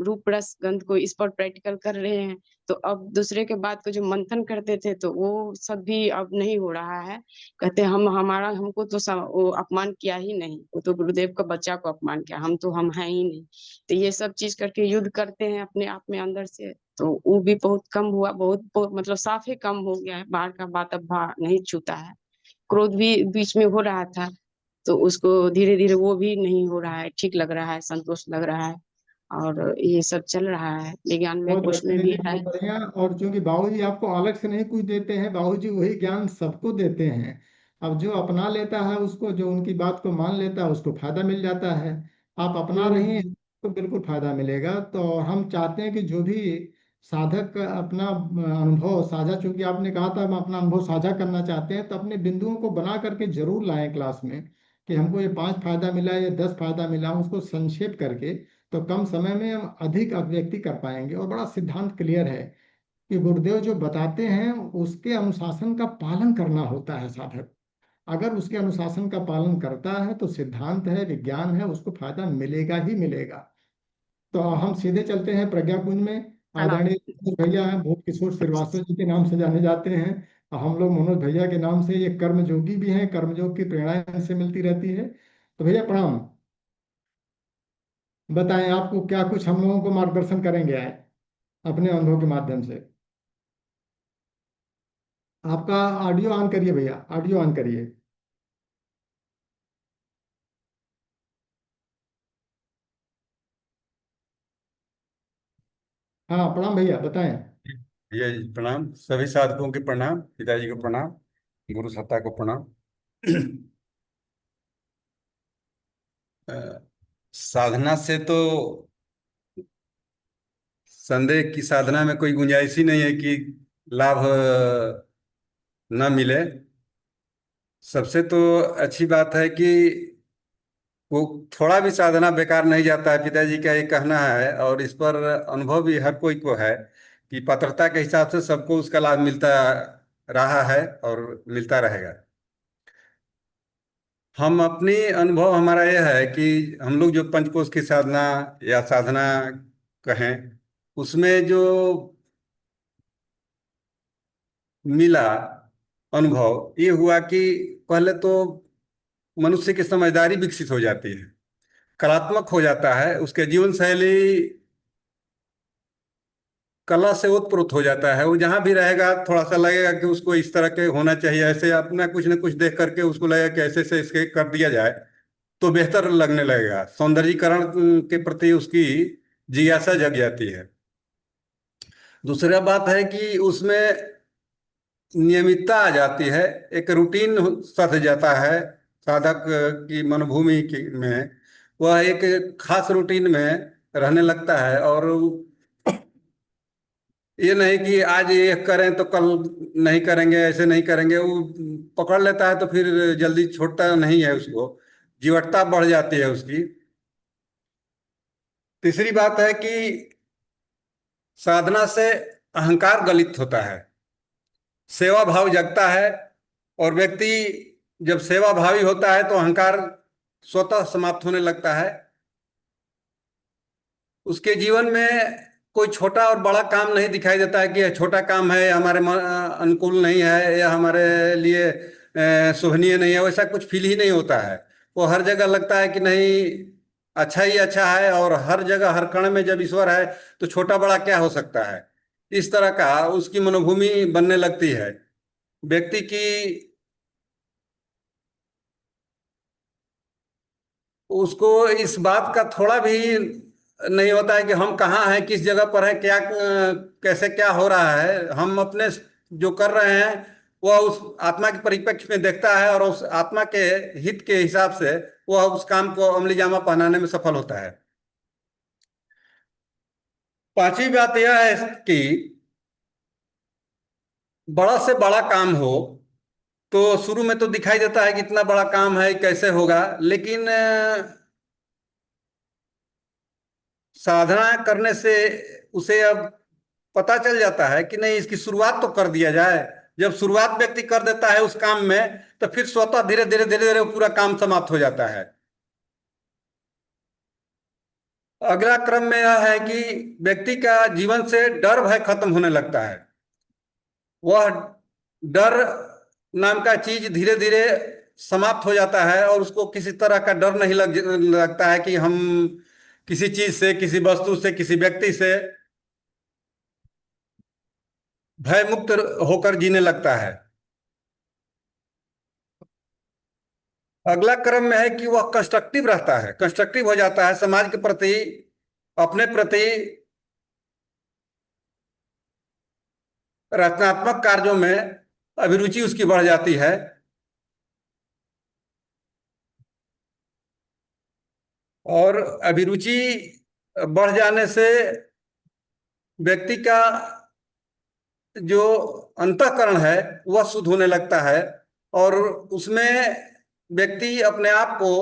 रूप रस गंध को इस पर प्रैक्टिकल कर रहे हैं। तो अब दूसरे के बात को जो मंथन करते थे तो वो सब भी अब नहीं हो रहा है। कहते हमको तो वो अपमान किया ही नहीं, वो तो गुरुदेव का बच्चा को अपमान किया, हम तो हम हैं ही नहीं। तो ये सब चीज करके युद्ध करते हैं अपने आप में अंदर से, तो वो भी बहुत कम हुआ, बहुत मतलब साफ ही कम हो गया है। बाहर का बात अब नहीं छूता है। क्रोध भी बीच में हो रहा था, तो उसको धीरे धीरे वो भी नहीं हो रहा है, ठीक लग रहा है, संतोष लग रहा है। और ये सब चल रहा है, विज्ञान में बहुत कोश में बढ़िया भी जी, है। बहुत बढ़िया। और चूंकि बाबूजी आपको अलग से नहीं कुछ देते हैं, बाबूजी वही ज्ञान सबको देते हैं। अब जो अपना लेता है उसको, जो उनकी बात को मान लेता है उसको फायदा मिल जाता है। आप अपना रही हैं तो बिल्कुल फायदा मिलेगा। तो हम चाहते हैं कि जो भी साधक अपना अनुभव साझा, चूंकि आपने कहा था हम अपना अनुभव साझा करना चाहते हैं, तो अपने बिंदुओं को बना करके जरूर लाएं क्लास में, कि हमको ये 5 फायदा मिला या 10 फायदा मिला, उसको संक्षेप करके, तो कम समय में हम अधिक अभिव्यक्ति कर पाएंगे। और बड़ा सिद्धांत क्लियर है कि गुरुदेव जो बताते हैं उसके अनुशासन का पालन करना होता है साधक। अगर उसके अनुशासन का पालन करता है तो सिद्धांत है, विज्ञान है, उसको फायदा मिलेगा ही मिलेगा। तो हम सीधे चलते हैं प्रज्ञा कुंज में। प्रणाम। आदरणीय मनोज भैया हैं, भूप किशोर श्रीवास्तव जी के नाम से जाने जाते हैं। हम लोग मनोज भैया के नाम से ये कर्मयोगी भी हैं, कर्मयोग की प्रेरणा इनसे मिलती रहती है। तो भैया प्रणाम। बताएं आपको क्या कुछ हम लोगों को मार्गदर्शन करेंगे आए अपने अनुभव के माध्यम से। आपका ऑडियो ऑन करिए भैया, ऑडियो ऑन करिए। हाँ प्रणाम भैया, बताएं। भैया जी प्रणाम, सभी साधकों के प्रणाम, पिताजी को प्रणाम, गुरु सत्ता को प्रणाम। अ, साधना से तो संदेह की साधना में कोई गुंजाइश ही नहीं है कि लाभ न मिले। सबसे तो अच्छी बात है कि वो थोड़ा भी साधना बेकार नहीं जाता है, पिताजी का ये कहना है। और इस पर अनुभव भी हर कोई को है कि पात्रता के हिसाब से सबको उसका लाभ मिलता रहा है और मिलता रहेगा। हम अपनी अनुभव हमारा यह है कि हम लोग जो पंचकोश की साधना या साधना कहें, उसमें जो मिला अनुभव ये हुआ कि पहले तो मनुष्य की समझदारी विकसित हो जाती है, कलात्मक हो जाता है, उसके जीवन शैली कला से ओतप्रोत हो जाता है। वो जहां भी रहेगा थोड़ा सा लगेगा कि उसको इस तरह के होना चाहिए, ऐसे अपना कुछ न कुछ देख करके उसको लगेगा कि ऐसे से इसके कर दिया जाए तो बेहतर लगने लगेगा। सौंदर्यीकरण के प्रति उसकी जिज्ञासा जग जाती है। दूसरा बात है कि उसमें नियमितता आ जाती है, एक रूटीन सध जाता है। साधक की मनोभूमि में वह एक खास रूटीन में रहने लगता है। और ये नहीं कि आज ये करें तो कल नहीं करेंगे, ऐसे नहीं करेंगे। वो पकड़ लेता है तो फिर जल्दी छोड़ता नहीं है उसको, जीवटता बढ़ जाती है उसकी। तीसरी बात है कि साधना से अहंकार गलित होता है, सेवा भाव जगता है। और व्यक्ति जब सेवा भावी होता है तो अहंकार स्वतः समाप्त होने लगता है। उसके जीवन में कोई छोटा और बड़ा काम नहीं दिखाई देता है कि यह छोटा काम है, हमारे अनुकूल नहीं है या हमारे लिए शोभनीय नहीं है, वैसा कुछ फील ही नहीं होता है। वो हर जगह लगता है कि नहीं, अच्छा ही अच्छा है। और हर जगह हर कण में जब ईश्वर है तो छोटा बड़ा क्या हो सकता है, इस तरह का उसकी मनोभूमि बनने लगती है। व्यक्ति की उसको इस बात का थोड़ा भी नहीं होता है कि हम कहाँ हैं, किस जगह पर हैं, क्या कैसे क्या हो रहा है। हम अपने जो कर रहे हैं वह उस आत्मा के परिप्रेक्ष्य में देखता है और उस आत्मा के हित के हिसाब से वह उस काम को अमली जामा पहनाने में सफल होता है। पांचवी बात यह है कि बड़ा से बड़ा काम हो तो शुरू में तो दिखाई देता है कि इतना बड़ा काम है, कैसे होगा, लेकिन साधना करने से उसे अब पता चल जाता है कि नहीं, इसकी शुरुआत तो कर दिया जाए। जब शुरुआत व्यक्ति कर देता है उस काम में तो फिर स्वतः धीरे धीरे धीरे धीरे पूरा काम समाप्त हो जाता है। अगला क्रम में यह है कि व्यक्ति का जीवन से डर भय खत्म होने लगता है। वह डर नाम का चीज धीरे धीरे समाप्त हो जाता है और उसको किसी तरह का डर नहीं लगता है कि हम किसी चीज से, किसी वस्तु से, किसी व्यक्ति से भय मुक्त होकर जीने लगता है। अगला क्रम में है कि वह कंस्ट्रक्टिव रहता है, कंस्ट्रक्टिव हो जाता है समाज के प्रति, अपने प्रति, रचनात्मक कार्यों में अभिरुचि उसकी बढ़ जाती है। और अभिरुचि बढ़ जाने से व्यक्ति का जो अंतःकरण है वह शुद्ध होने लगता है और उसमें व्यक्ति अपने आप को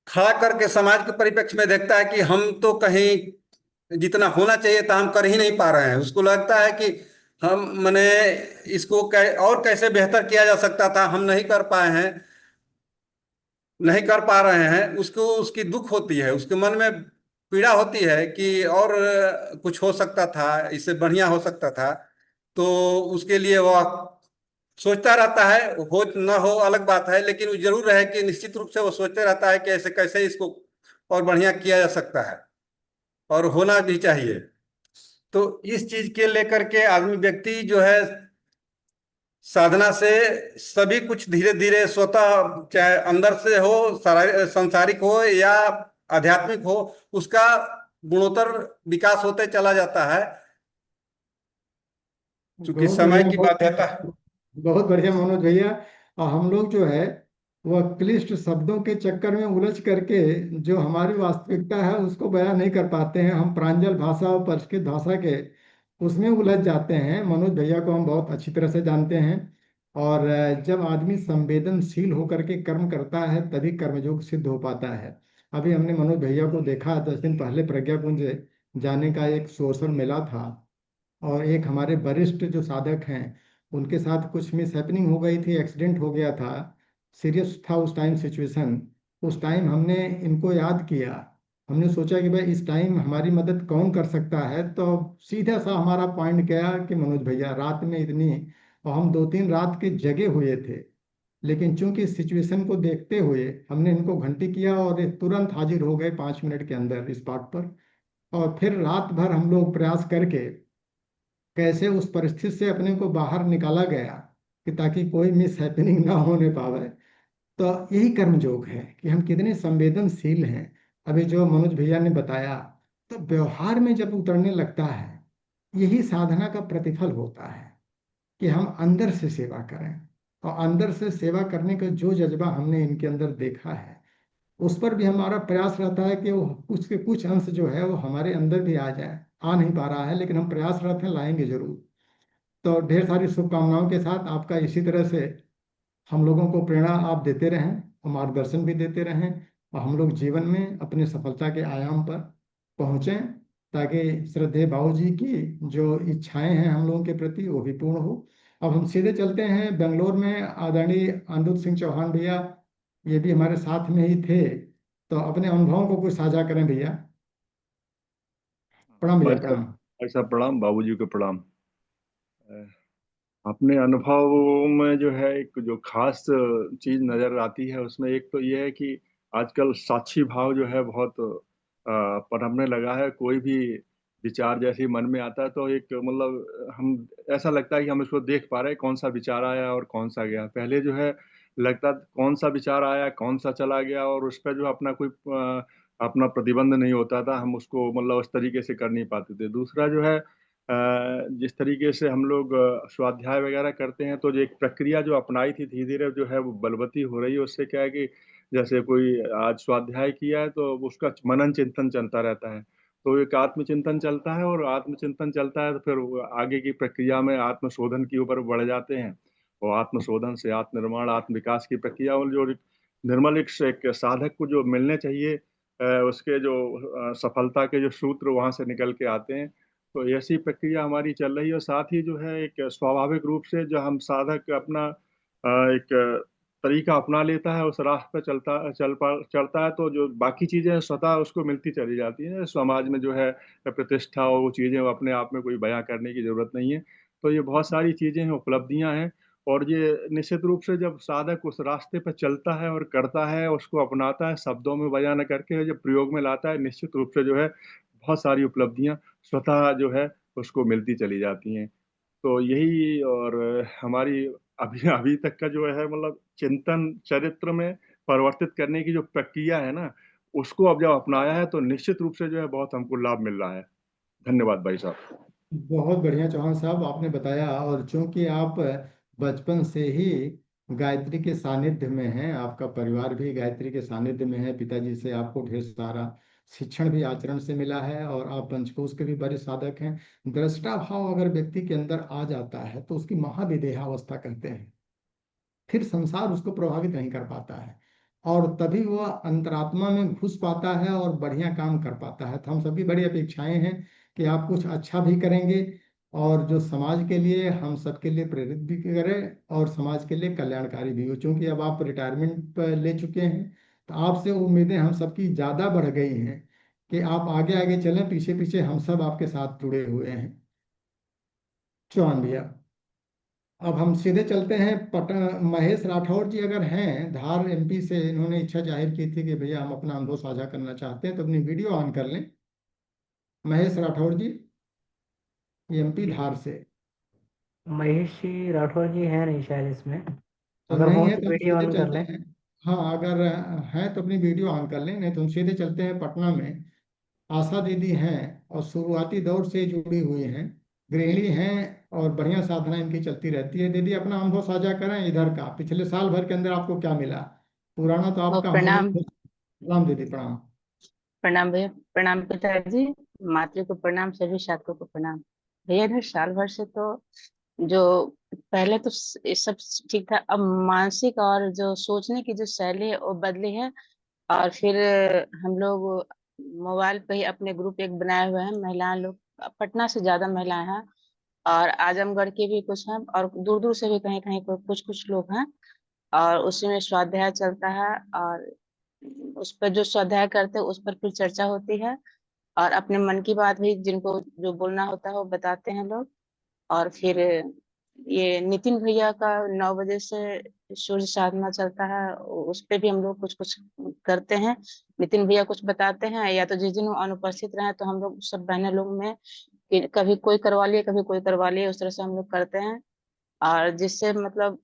खड़ा करके समाज के परिप्रेक्ष्य में देखता है कि हम तो कहीं जितना होना चाहिए था हम कर ही नहीं पा रहे हैं। उसको लगता है कि हम मैंने इसको और कैसे बेहतर किया जा सकता था, हम नहीं कर पाए हैं, नहीं कर पा रहे हैं। उसको उसकी दुख होती है, उसके मन में पीड़ा होती है कि और कुछ हो सकता था, इससे बढ़िया हो सकता था। तो उसके लिए वह सोचता रहता है, हो न हो अलग बात है, लेकिन वो जरूर है कि निश्चित रूप से वो सोचते रहता है कि ऐसे कैसे इसको और बढ़िया किया जा सकता है और होना भी चाहिए। तो इस चीज के लेकर के आदमी व्यक्ति जो है साधना से सभी कुछ धीरे धीरे स्वतः, चाहे अंदर से हो, सांसारिक हो या आध्यात्मिक हो, उसका गुणोत्तर विकास होते चला जाता है। क्योंकि बहुत समय बढ़िया, की बात है। बहुत बढ़िया मनोज भैया। और हम लोग जो है वह क्लिष्ट शब्दों के चक्कर में उलझ करके जो हमारी वास्तविकता है उसको बयान नहीं कर पाते हैं। हम प्रांजल भाषा और परिष्कृत भाषा के उसमें उलझ जाते हैं। मनोज भैया को हम बहुत अच्छी तरह से जानते हैं। और जब आदमी संवेदनशील होकर के कर्म करता है तभी कर्मयोग सिद्ध हो पाता है। अभी हमने मनोज भैया को देखा, 10 दिन पहले प्रज्ञा कुंज जाने का एक सोशल मेला था और एक हमारे वरिष्ठ जो साधक हैं उनके साथ कुछ मिस हैपनिंग हो गई थी, एक्सीडेंट हो गया था, सीरियस था उस टाइम सिचुएशन। उस टाइम हमने इनको याद किया। हमने सोचा कि भाई इस टाइम हमारी मदद कौन कर सकता है, तो सीधा सा हमारा पॉइंट गया कि मनोज भैया रात में इतनी, और हम 2-3 रात के जगे हुए थे। लेकिन चूंकि सिचुएशन को देखते हुए हमने इनको घंटी किया और ये तुरंत हाजिर हो गए 5 मिनट के अंदर स्पॉट पर। और फिर रात भर हम लोग प्रयास करके कैसे उस परिस्थिति से अपने को बाहर निकाला गया कि ताकि कोई मिस हैपनिंग ना होने पावे। तो यही कर्मयोग है कि हम कितने संवेदनशील हैं। अभी जो मनोज भैया ने बताया, तो व्यवहार में जब उतरने लगता है यही साधना का प्रतिफल होता है कि हम अंदर से सेवा करें। और अंदर से सेवा करने का जो जज्बा हमने इनके अंदर देखा है उस पर भी हमारा प्रयास रहता है कि वो कुछ के कुछ अंश जो है वो हमारे अंदर भी आ जाए। आ नहीं पा रहा है लेकिन हम प्रयासरत हैं, लाएंगे जरूर। तो ढेर सारी शुभकामनाओं के साथ आपका इसी तरह से हम लोगों को प्रेरणा आप देते रहें और मार्गदर्शन भी देते रहें और हम लोग जीवन में अपने सफलता के आयाम पर पहुँचें ताकि श्रद्धेय बाबू जी की जो इच्छाएं हैं हम लोगों के प्रति वो भी पूर्ण हो। अब हम सीधे चलते हैं बेंगलोर में आदरणीय अनिरुद्ध सिंह चौहान भैया, ये भी हमारे साथ में ही थे, तो अपने अनुभवों को कुछ साझा करें भैया। प्रणाम भैया, भाई साहब, प्रणाम। भाई साहब प्रणाम, बाबूजी को प्रणाम। अपने अनुभव में जो है एक जो खास चीज नजर आती है उसमें एक तो ये है कि आजकल साक्षी भाव जो है बहुत पनपने लगा है। कोई भी विचार जैसे ही मन में आता है तो एक मतलब हम ऐसा लगता है कि हम इसको देख पा रहे हैं कौन सा विचार आया और कौन सा गया। पहले जो है लगता कौन सा विचार आया कौन सा चला गया, और उस पर जो अपना कोई अपना प्रतिबंध नहीं होता था, हम उसको मतलब उस तरीके से कर नहीं पाते थे। दूसरा जो है जिस तरीके से हम लोग स्वाध्याय वगैरह करते हैं, तो जो एक प्रक्रिया जो अपनाई थी धीरे धीरे जो है वो बलवती हो रही है। उससे क्या है कि जैसे कोई आज स्वाध्याय किया है तो उसका मनन चिंतन चलता रहता है, तो एक आत्मचिंतन चलता है, और आत्मचिंतन चलता है तो फिर वो आगे की प्रक्रिया में आत्मशोधन की ऊपर बढ़ जाते हैं, और आत्मशोधन से आत्मनिर्माण आत्मविकास की प्रक्रिया, और जो निर्मल एक साधक को जो मिलने चाहिए उसके जो सफलता के जो सूत्र वहां से निकल के आते हैं। तो ऐसी प्रक्रिया हमारी चल रही है, और साथ ही जो है एक स्वाभाविक रूप से जो हम साधक अपना एक तरीका अपना लेता है, उस रास्ते पर चलता है, तो जो बाकी चीजें स्वतः उसको मिलती चली जाती हैं। समाज में जो है प्रतिष्ठा और वो चीजें वो अपने आप में कोई बयां करने की जरूरत नहीं है। तो ये बहुत सारी चीजें हैं, उपलब्धियां हैं, और ये निश्चित रूप से जब साधक उस रास्ते पर चलता है और करता है, उसको अपनाता है, शब्दों में बयां न करके जब प्रयोग में लाता है, निश्चित रूप से जो है बहुत सारी उपलब्धियां स्वतः जो है उसको मिलती चली जाती हैं। तो यही, और हमारी अभी अभी तक का जो है मतलब चिंतन चरित्र में परिवर्तित करने की जो प्रक्रिया है ना, उसको अब जब अपनाया है तो निश्चित रूप से जो है बहुत हमको लाभ मिल रहा है। धन्यवाद भाई साहब। बहुत बढ़िया चौहान साहब आपने बताया। और चूंकि आप बचपन से ही गायत्री के सानिध्य में हैं, आपका परिवार भी गायत्री के सानिध्य में है, पिताजी से आपको ढेर सारा शिक्षण भी आचरण से मिला है, और आप पंचकोश के भी बड़े साधक हैं। दृष्टा भाव अगर व्यक्ति के अंदर आ जाता है तो उसकी महाविदेहावस्था कहते हैं, फिर संसार उसको प्रभावित नहीं कर पाता है, और तभी वह अंतरात्मा में घुस पाता है और बढ़िया काम कर पाता है। तो हम सबकी बड़ी अपेक्षाएं हैं कि आप कुछ अच्छा भी करेंगे, और जो समाज के लिए हम सबके लिए प्रेरित भी करें, और समाज के लिए कल्याणकारी भी हो। चूंकि अब आप रिटायरमेंट पर ले चुके हैं, तो आपसे उम्मीदें हम सबकी ज़्यादा बढ़ गई हैं कि आप आगे आगे चलें, पीछे पीछे हम सब आपके साथ जुड़े हुए हैं। चौहान भैया, अब हम सीधे चलते हैं महेश राठौर जी अगर हैं धार एमपी से, इन्होंने इच्छा जाहिर की थी कि भैया हम अपना अनुभव साझा करना चाहते हैं, तो अपनी वीडियो ऑन कर लें। महेश राठौर जी, एमपी धार से। महेश जी राठौर जी है नहीं शायद इसमें, तो अगर नहीं हो है तो तो हम वीडियो सीधे ऑन कर चलते लें। हैं। हाँ, अगर हैं तो अपनी वीडियो ऑन कर लें, नहीं तो हम सीधे चलते हैं पटना में। आशा दीदी हैं और शुरुआती दौर से जुड़ी हुई हैं, गृहिणी हैं, और बढ़िया साधना इनकी चलती रहती है। दीदी अपना अनुभव साझा करें इधर का, पिछले साल भर के अंदर आपको क्या मिला। पुराना तो और आपका हम प्रणाम। लोग। राम दीदी प्रणाम। प्रणाम भैया। प्रणाम पिताजी। मातृ को प्रणाम, सभी छात्रों को प्रणाम। भैया इधर साल भर से तो जो पहले तो ये सब ठीक था, अब मानसिक और जो सोचने की जो शैली है वो बदली है। और फिर हम लोग मोबाइल पे ही अपने ग्रुप एक बनाए हुए हैं, महिलाएं लोग पटना से ज्यादा महिलाएं हैं, और आजमगढ़ के भी कुछ हैं, और दूर दूर से भी कहीं कहीं कुछ कुछ लोग हैं। और उसी में स्वाध्याय चलता है, और उस पर जो स्वाध्याय करते हैं उस पर फिर चर्चा होती है, और अपने मन की बात भी जिनको जो बोलना होता है वो बताते हैं लोग। और फिर ये नितिन भैया का 9 बजे से सूर्य साधना चलता है, उस पे भी हम लोग कुछ कुछ करते हैं। नितिन भैया कुछ बताते हैं, या तो जिस दिन वो अनुपस्थित रहे तो हम लोग सब बहने लोग में कभी कोई करवा लिए कभी कोई करवा लिए, उस तरह से हम लोग करते हैं। और जिससे मतलब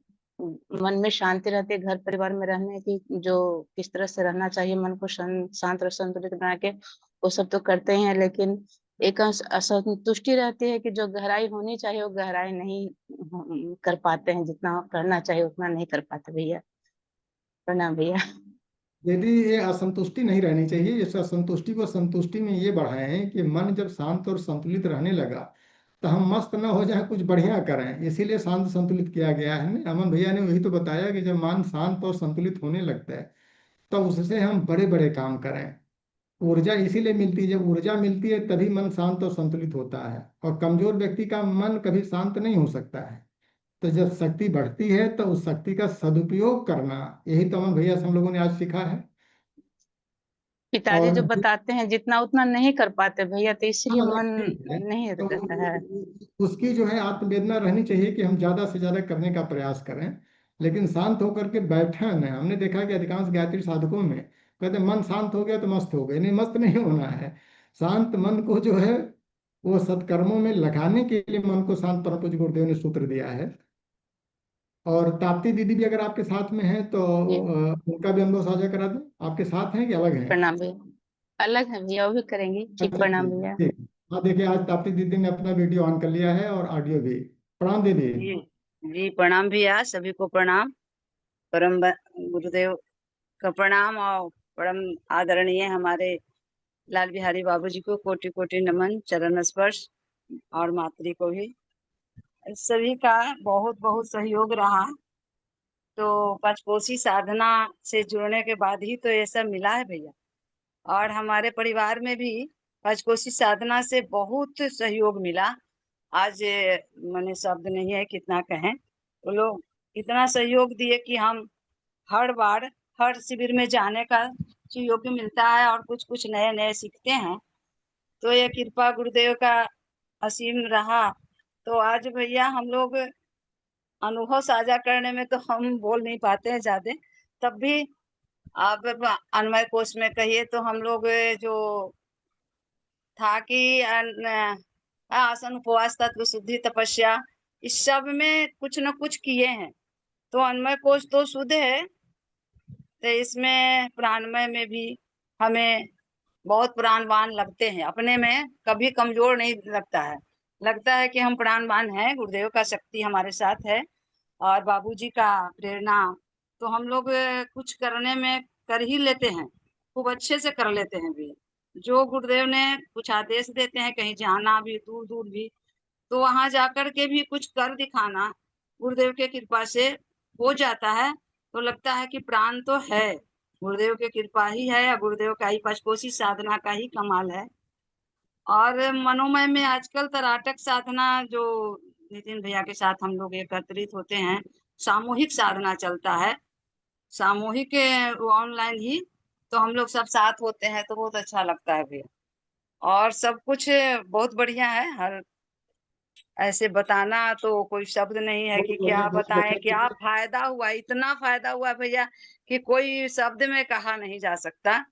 मन में शांति रहती है, घर परिवार में रहने की जो किस तरह से रहना चाहिए, मन को शांत और संतुलित बना के, वो सब तो करते ही हैं। लेकिन एक असंतुष्टि रहती है कि जो गहराई होनी चाहिए वो गहराई नहीं कर पाते हैं, जितना करना चाहिए उतना नहीं कर पाते भैया। प्रणाम भैया। यदि ये असंतुष्टि नहीं रहनी चाहिए, इस असंतुष्टि को संतुष्टि में ये बढ़ाए हैं कि मन जब शांत और संतुलित रहने लगा तो हम मस्त न हो जाए, कुछ बढ़िया करें। इसीलिए शांत संतुलित किया गया है ना। अमन भैया ने वही तो बताया कि जब मन शांत और संतुलित होने लगता है तो उससे हम बड़े बड़े काम करें। ऊर्जा इसीलिए मिलती है, जब ऊर्जा मिलती है तभी मन शांत और संतुलित होता है, और कमजोर व्यक्ति का मन कभी शांत नहीं हो सकता है। तो जब शक्ति बढ़ती है तो उस शक्ति का सदुपयोग करना, यही तो अमन भैया से हम लोगों ने आज सीखा है। पिताजी और जो बताते हैं जितना उतना नहीं कर पाते भैया, तो इसीलिए हाँ, नहीं, मन ठीक है। नहीं तो रहता है। उसकी जो है आत्मवेदना रहनी चाहिए कि हम ज्यादा से ज्यादा करने का प्रयास करें, लेकिन शांत होकर के बैठे न। हमने देखा कि अधिकांश गायत्री साधकों में कहते मन शांत हो गया तो मस्त हो गए। नहीं, मस्त नहीं होना है। शांत मन को जो है वो सत्कर्मों में लगाने के लिए मन को शांत परम पूज्य गुरुदेव ने सूत्र दिया है। और ताप्ती दीदी भी अगर आपके साथ में है तो जी उनका भी अनुभव साझा करा दें। आपके साथ हैं कि अलग हैं? प्रणाम भैया। अलग है भैया, वो भी करेंगी। जी अच्छा प्रणाम ठीक भैया। ठीक। हाँ देखिए, आज ताप्ती दीदी ने अपना वीडियो ऑन कर लिया है और ऑडियो भी। प्रणाम दीदी। जी जी प्रणाम भैया, सभी को प्रणाम। परम गुरुदेव का प्रणाम और परम आदरणीय हमारे लाल बिहारी बाबूजी को कोटि कोटि नमन, चरण स्पर्श, और मातृ को भी। सभी का बहुत बहुत सहयोग रहा। तो पंचकोशी साधना से जुड़ने के बाद ही तो ये सब मिला है भैया। और हमारे परिवार में भी पंचकोशी साधना से बहुत सहयोग मिला। आज मैंने शब्द नहीं है कितना कहें। वो लोग इतना सहयोग दिए कि हम हर बार हर शिविर में जाने का सहयोग मिलता है और कुछ कुछ नए नए सीखते हैं। तो ये कृपा गुरुदेव का असीम रहा। तो आज भैया हम लोग अनुभव साझा करने में तो हम बोल नहीं पाते हैं ज्यादा, तब भी आप अन्वय कोश में कहिए तो हम लोग जो था कि आसन, उपवास, तत्व शुद्धि, तपस्या, इस सब में कुछ न कुछ किए हैं। तो अन्वय कोश तो शुद्ध है, तो इसमें प्राणमय में भी हमें बहुत प्राणवान लगते हैं। अपने में कभी कमजोर नहीं लगता है। लगता है कि हम प्राणवान हैं, गुरुदेव का शक्ति हमारे साथ है और बाबूजी का प्रेरणा। तो हम लोग कुछ करने में कर ही लेते हैं, खूब अच्छे से कर लेते हैं भी। जो गुरुदेव ने कुछ आदेश देते हैं, कहीं जाना भी दूर दूर भी, तो वहां जाकर के भी कुछ कर दिखाना गुरुदेव के कृपा से हो जाता है। तो लगता है कि प्राण तो है, गुरुदेव की कृपा ही है, या गुरुदेव का ही पंचकोशी साधना का ही कमाल है। और मनोमय में आजकल तराटक साधना जो नितिन भैया के साथ हम लोग एकत्रित होते हैं, सामूहिक साधना चलता है, सामूहिक ऑनलाइन ही। तो हम लोग सब साथ होते हैं तो बहुत अच्छा लगता है भैया। और सब कुछ बहुत बढ़िया है। हर ऐसे बताना तो कोई शब्द नहीं है कि बहुत बढ़िया, क्या बहुत बताएं। बढ़िया। क्या फायदा हुआ, इतना फायदा हुआ भैया कि कोई शब्द में कहा नहीं जा सकता।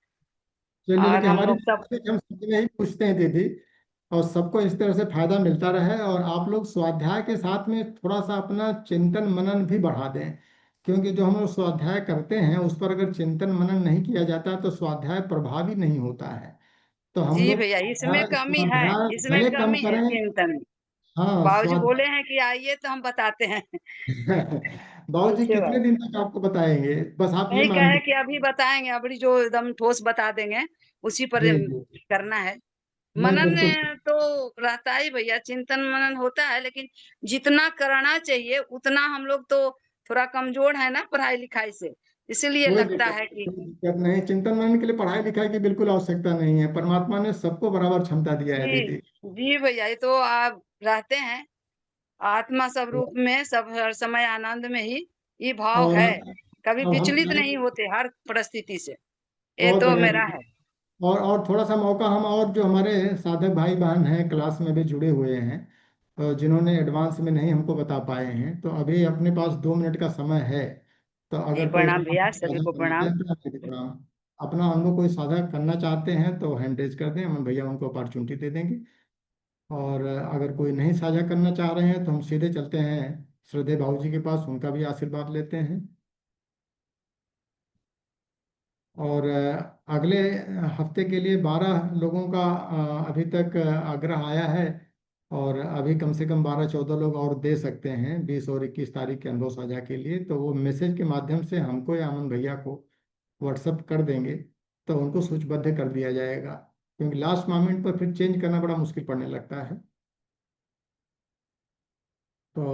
चलिए, और लेकिन हम हमारी लोग सब कोशिश है कि हम सब में ही पूछते हैं दीदी, और सबको इस तरह से फायदा मिलता रहे। और आप लोग स्वाध्याय के साथ में थोड़ा सा अपना चिंतन मनन भी बढ़ा दें, क्योंकि जो हम लोग स्वाध्याय करते हैं उस पर अगर चिंतन मनन नहीं किया जाता तो स्वाध्याय प्रभावी नहीं होता है। तो हम जी लोग भैया, इसमें स्वाध्याय कमी है, स्वाध्याय इसमें भले कम कमी है करें। चिंतन। हाँ बाबूजी बोले स्वाध्याय। हैं कि आइए तो हम बताते हैं। बाबूजी अच्छी कितने बात। दिन तक आपको बताएंगे? बस आप ये नहीं मान कहे कि लीजिए। अभी बताएंगे, अभी जो एकदम ठोस बता देंगे उसी पर जी जी। करना है। नहीं मनन बिल्कुल। तो रहता ही भैया, चिंतन मनन होता है, लेकिन जितना करना चाहिए उतना हम लोग तो थोड़ा कमजोर है ना पढ़ाई लिखाई से, इसीलिए कोई लगता दिक्कत है कि कोई दिक्कत नहीं, चिंतन मनन के लिए पढ़ाई लिखाई की बिल्कुल आवश्यकता नहीं है। परमात्मा ने सबको बराबर क्षमता दिया है जी दीदी। जी भैया, ये तो आप रहते हैं आत्मा सब रूप में, सब हर समय आनंद में ही, ये भाव और है। कभी अब हम विचलित नहीं चाहें। होते हर परिस्थिति से, ये बहुत तो बढ़िया मेरा दीदी। है। और थोड़ा सा मौका हम, और जो हमारे साधक भाई बहन हैं क्लास में भी जुड़े हुए हैं, जिन्होंने एडवांस में नहीं हमको बता पाए हैं, तो अभी अपने पास 2 मिनट का समय है। तो जी अगर कोई प्रणाम अपना भैया, अनुभव सभी साझा को करना प्रणाम। चाहते हैं तो अपना अनुभव कोई साझा करना चाहते हैं तो हैंड रेज कर दें, हम भैया उनको अपॉर्चुनिटी दे देंगे। और अगर कोई नहीं साझा करना चाह रहे हैं तो हम सीधे चलते हैं श्रद्धेय भाऊ जी के पास, उनका भी आशीर्वाद लेते हैं। और अगले हफ्ते के लिए 12 लोगों का अभी तक आग्रह आया है। और अभी कम से कम 12-14 लोग और दे सकते हैं 20 और 21 तारीख के अनुभव साझा के लिए। तो वो मैसेज के माध्यम से हमको या अमन भैया को व्हाट्सअप कर देंगे, तो उनको सूचीबद्ध कर दिया जाएगा, क्योंकि लास्ट मोमेंट पर फिर चेंज करना बड़ा मुश्किल पड़ने लगता है। तो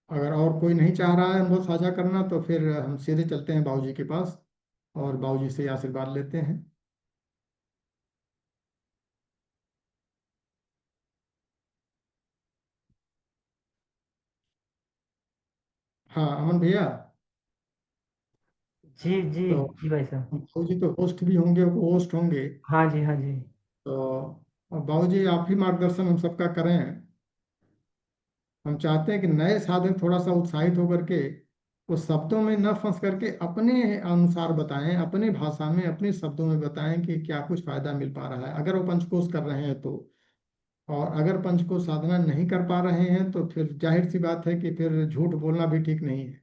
अगर और कोई नहीं चाह रहा है अनुभव साझा करना तो फिर हम सीधे चलते हैं बाबूजी के पास और बाबूजी से आशीर्वाद लेते हैं। हाँ अमन भैया। जी जी तो जी भाई साहब। बाबूजी तो होस्ट भी होंगे, वो होस्ट होंगे। हाँ जी हाँ जी। तो अब बाबूजी आप ही मार्गदर्शन हम सबका करें। हम चाहते हैं कि नए साधक थोड़ा सा उत्साहित होकर के वो शब्दों में न फंस करके अपने अनुसार बताएं, अपने भाषा में अपने शब्दों में बताएं कि क्या कुछ फायदा मिल पा रहा है, अगर वो पंचकोश कर रहे हैं तो। और अगर पंचकोश साधना नहीं कर पा रहे हैं तो फिर जाहिर सी बात है कि फिर झूठ बोलना भी ठीक नहीं है।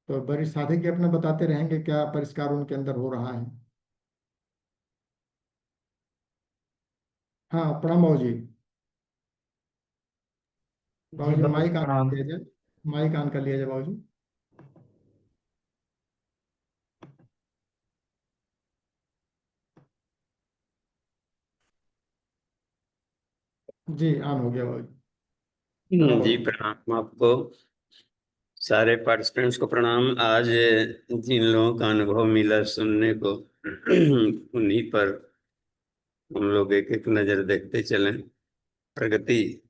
तो वरिष्ठ साधक ही अपना बताते रहेंगे क्या परिष्कार उनके अंदर हो रहा है। हाँ, प्रणाम बाबू जी। बाबू जी जी बाबू जी माइक ऑन कर प्रणाम। लिया जाए, माइक ऑन कर लिया जाए बाबू जी। जी ऑन हो गया बाबू जी। प्रणाम जी बाबू जी। प्रणाम आपको, सारे पार्टिसिपेंट्स को प्रणाम। आज जिन लोगों का अनुभव मिला सुनने को उन्हीं पर हम लोग एक एक नजर देखते चलें। प्रगति,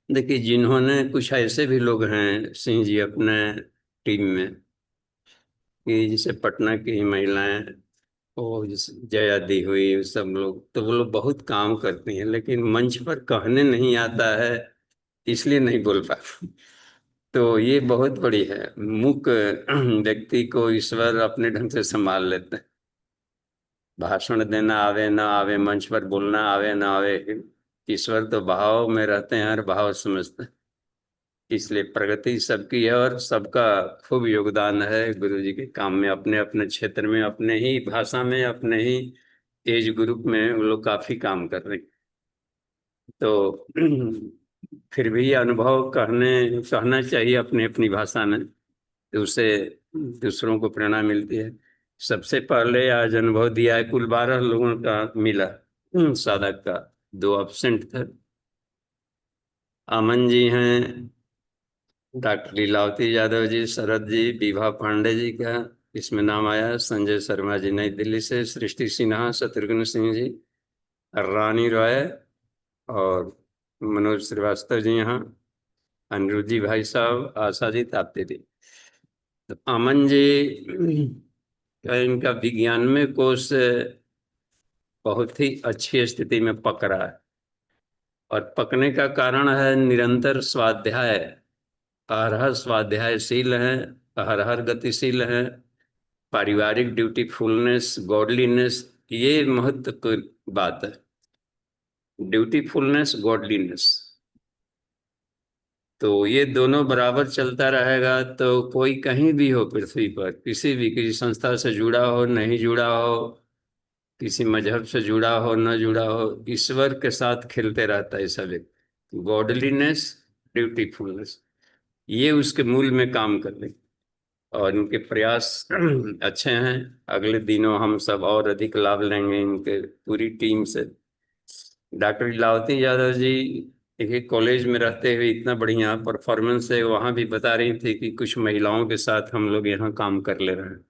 देखिए जिन्होंने, कुछ ऐसे भी लोग हैं सिंह जी अपने टीम में, कि जैसे पटना की ही महिलाएं, वो जैसे जया दी हुई, सब लोग, तो वो लोग बहुत काम करती हैं लेकिन मंच पर कहने नहीं आता है, इसलिए नहीं बोल पाते। तो ये बहुत बड़ी है। मूक व्यक्ति को ईश्वर अपने ढंग से संभाल लेते हैं। भाषण देना आवे ना आवे, मंच पर बोलना आवे ना आवे, ईश्वर तो भाव में रहते हैं, हर भाव समझते हैं। इसलिए प्रगति सबकी है और सबका खूब योगदान है गुरु जी के काम में, अपने अपने क्षेत्र में, अपने ही भाषा में, अपने ही एज ग्रुप में वो लोग काफी काम कर रहे हैं। तो फिर भी अनुभव कहना चाहिए अपनी अपनी भाषा में, तो उससे दूसरों को प्रेरणा मिलती है। सबसे पहले आज अनुभव दिया है, कुल 12 लोगों का मिला, साधक का 2 एब्सेंट थे। अमन जी हैं, डॉक्टर लीलावती यादव जी, शरद जी, विभा पांडे जी का इसमें नाम आया, संजय शर्मा जी नई दिल्ली से, सृष्टि सिन्हा, शत्रुघ्न सिंह जी, रानी रॉय और मनोज श्रीवास्तव जी यहाँ, अनिरुद्ध जी भाई साहब, आशा जी, ताप्ती जी। तो अमन जी का, इनका विज्ञान में कोर्स बहुत ही अच्छी स्थिति में पक रहा है, और पकने का कारण है निरंतर स्वाध्याय। हर हर स्वाध्यायशील हैं, हर हर गतिशील हैं, पारिवारिक ड्यूटीफुलनेस, गॉडलीनेस, ये महत्वपूर्ण बात है। ड्यूटीफुलनेस, गॉडलीनेस, तो ये दोनों बराबर चलता रहेगा तो कोई कहीं भी हो पृथ्वी पर, किसी संस्था से जुड़ा हो, नहीं जुड़ा हो, किसी मजहब से जुड़ा हो, न जुड़ा हो, ईश्वर के साथ खेलते रहता है सब। एक गॉडलीनेस, ड्यूटीफुलनेस, ये उसके मूल में काम कर रहे, और इनके प्रयास अच्छे हैं। अगले दिनों हम सब और अधिक लाभ लेंगे इनके पूरी टीम से। डॉक्टर लीलावती यादव जी एक कॉलेज में रहते हुए इतना बढ़िया परफॉर्मेंस है, वहाँ भी बता रही थी कि कुछ महिलाओं के साथ हम लोग यहाँ काम कर ले रहे हैं,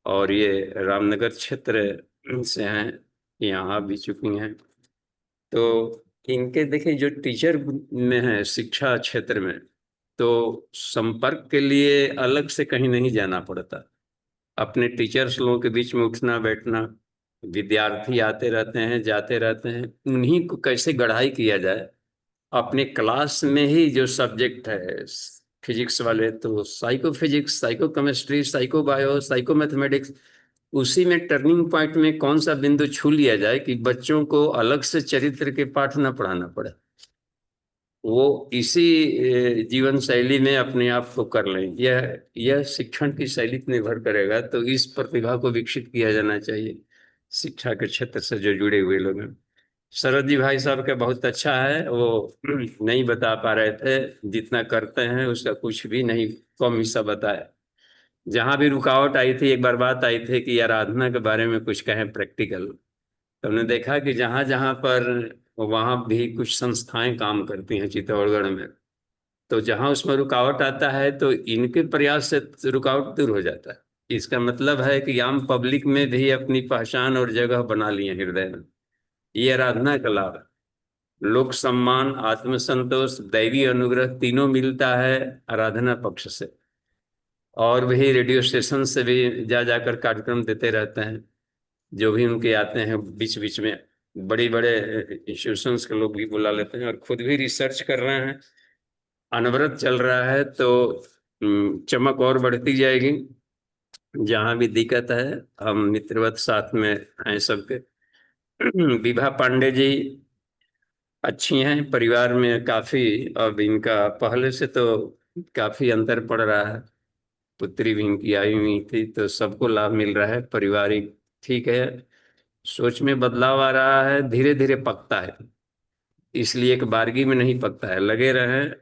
और ये रामनगर क्षेत्र से हैं, यहाँ भी चुकी हैं। तो इनके देखिए जो टीचर में है शिक्षा क्षेत्र में, तो संपर्क के लिए अलग से कहीं नहीं जाना पड़ता, अपने टीचर्स लोगों के बीच में उठना बैठना, विद्यार्थी आते रहते हैं जाते रहते हैं, उन्हीं को कैसे गढ़ाई किया जाए। अपने क्लास में ही जो सब्जेक्ट है, फिजिक्स वाले तो psycho physics, psycho chemistry, psycho bio, psycho mathematics, उसी में टर्निंग पॉइंट में कौन सा बिंदु छू लिया जाए कि बच्चों को अलग से चरित्र के पाठ न पढ़ाना पड़े, वो इसी जीवन शैली में अपने आप को कर लें। यह शिक्षण की शैली पर निर्भर करेगा। तो इस प्रतिभा को विकसित किया जाना चाहिए शिक्षा के क्षेत्र से जो जुड़े हुए लोग हैं। शरद जी भाई साहब का बहुत अच्छा है, वो नहीं बता पा रहे थे, जितना करते हैं उसका कुछ भी नहीं, कम हिस्सा बताया। जहाँ भी रुकावट आई थी, एक बार बात आई थी कि आराधना के बारे में कुछ कहें प्रैक्टिकल, तो हमने देखा कि जहाँ जहाँ पर, वहाँ भी कुछ संस्थाएं काम करती हैं चित्तौड़गढ़ में, तो जहाँ उसमें रुकावट आता है तो इनके प्रयास से रुकावट दूर हो जाता है। इसका मतलब है कि आम पब्लिक में भी अपनी पहचान और जगह बना लिए हृदय में। ये आराधना का लाभ है। लोक सम्मान, आत्मसंतोष, दैवी अनुग्रह तीनों मिलता है आराधना पक्ष से। और वही रेडियो स्टेशन से भी जा जाकर कार्यक्रम देते रहते हैं, जो भी उनके आते हैं बीच बीच में, बड़े बड़े इंस्टीट्यूशंस के लोग भी बुला लेते हैं, और खुद भी रिसर्च कर रहे हैं। अनवरत चल रहा है तो चमक और बढ़ती जाएगी। जहाँ भी दिक्कत है हम मित्रवत साथ में हैं सबके, विभा पांडे जी अच्छी हैं, परिवार में काफी, अब इनका पहले से तो काफी अंतर पड़ रहा है। पुत्री भी इनकी आई हुई थी, तो सबको लाभ मिल रहा है, पारिवारिक ठीक है। सोच में बदलाव आ रहा है, धीरे धीरे पकता है, इसलिए एक बारगी में नहीं पकता है। लगे रहें,